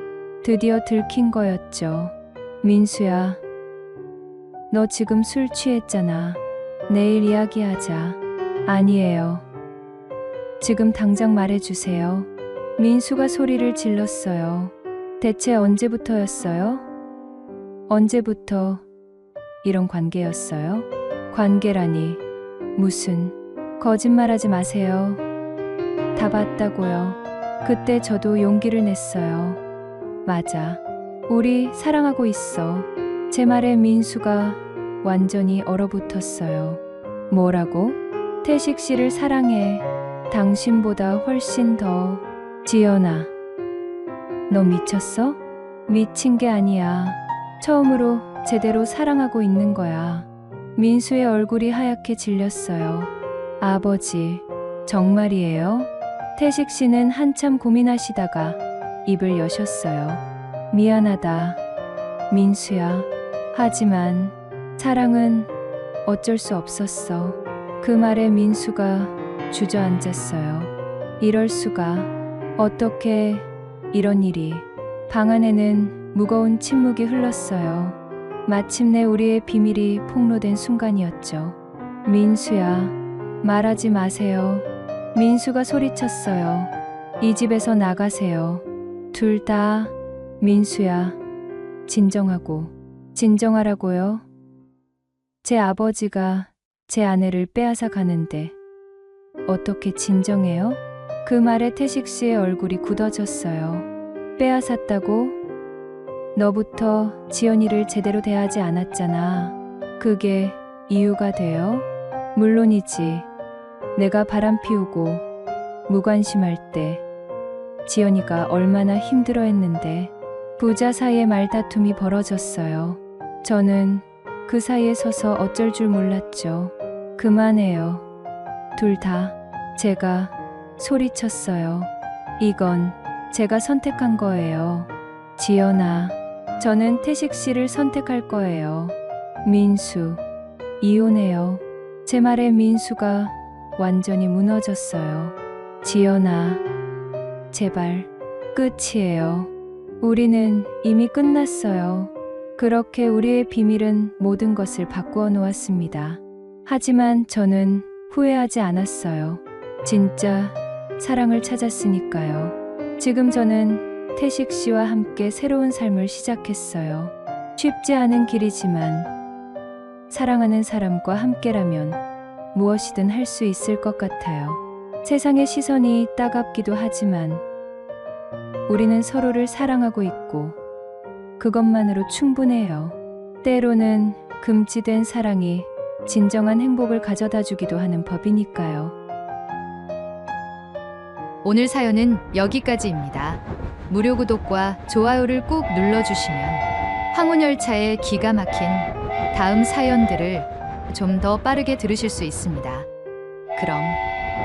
드디어 들킨 거였죠. 민수야, 너 지금 술 취했잖아. 내일 이야기하자. 아니에요. 지금 당장 말해주세요. 민수가 소리를 질렀어요. 대체 언제부터였어요? 언제부터 이런 관계였어요? 관계라니. 무슨. 거짓말하지 마세요. 다 봤다고요. 그때 저도 용기를 냈어요. 맞아. 우리 사랑하고 있어. 제 말에 민수가 완전히 얼어붙었어요. 뭐라고? 태식 씨를 사랑해. 당신보다 훨씬 더. 지연아, 너 미쳤어? 미친 게 아니야. 처음으로 제대로 사랑하고 있는 거야. 민수의 얼굴이 하얗게 질렸어요. 아버지, 정말이에요? 태식 씨는 한참 고민하시다가 입을 여셨어요. 미안하다, 민수야. 하지만 사랑은 어쩔 수 없었어. 그 말에 민수가 주저앉았어요. 이럴 수가. 어떻게 이런 일이. 방 안에는 무거운 침묵이 흘렀어요. 마침내 우리의 비밀이 폭로된 순간이었죠. 민수야, 말하지 마세요. 민수가 소리쳤어요. 이 집에서 나가세요. 둘 다, 민수야, 진정하고, 진정하라고요. 제 아버지가 제 아내를 빼앗아 가는데 어떻게 진정해요? 그 말에 태식 씨의 얼굴이 굳어졌어요. 빼앗았다고? 너부터 지연이를 제대로 대하지 않았잖아. 그게 이유가 돼요? 물론이지. 내가 바람 피우고 무관심할 때 지연이가 얼마나 힘들어했는데 부자 사이에 말다툼이 벌어졌어요. 저는 그 사이에 서서 어쩔 줄 몰랐죠. 그만해요. 둘 다. 제가 소리쳤어요. 이건 제가 선택한 거예요. 지연아, 저는 태식 씨를 선택할 거예요. 민수, 이혼해요. 제 말에 민수가 완전히 무너졌어요. 지연아, 제발, 끝이에요. 우리는 이미 끝났어요. 그렇게 우리의 비밀은 모든 것을 바꾸어 놓았습니다. 하지만 저는 후회하지 않았어요. 진짜 사랑을 찾았으니까요. 지금 저는 태식 씨와 함께 새로운 삶을 시작했어요. 쉽지 않은 길이지만 사랑하는 사람과 함께라면 무엇이든 할 수 있을 것 같아요. 세상의 시선이 따갑기도 하지만 우리는 서로를 사랑하고 있고 그것만으로 충분해요. 때로는 금지된 사랑이 진정한 행복을 가져다 주기도 하는 법이니까요. 오늘 사연은 여기까지입니다. 무료 구독과 좋아요를 꾹 눌러주시면 황혼열차의 기가 막힌 다음 사연들을 좀 더 빠르게 들으실 수 있습니다. 그럼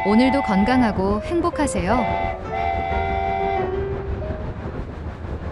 오늘도 건강하고 행복하세요.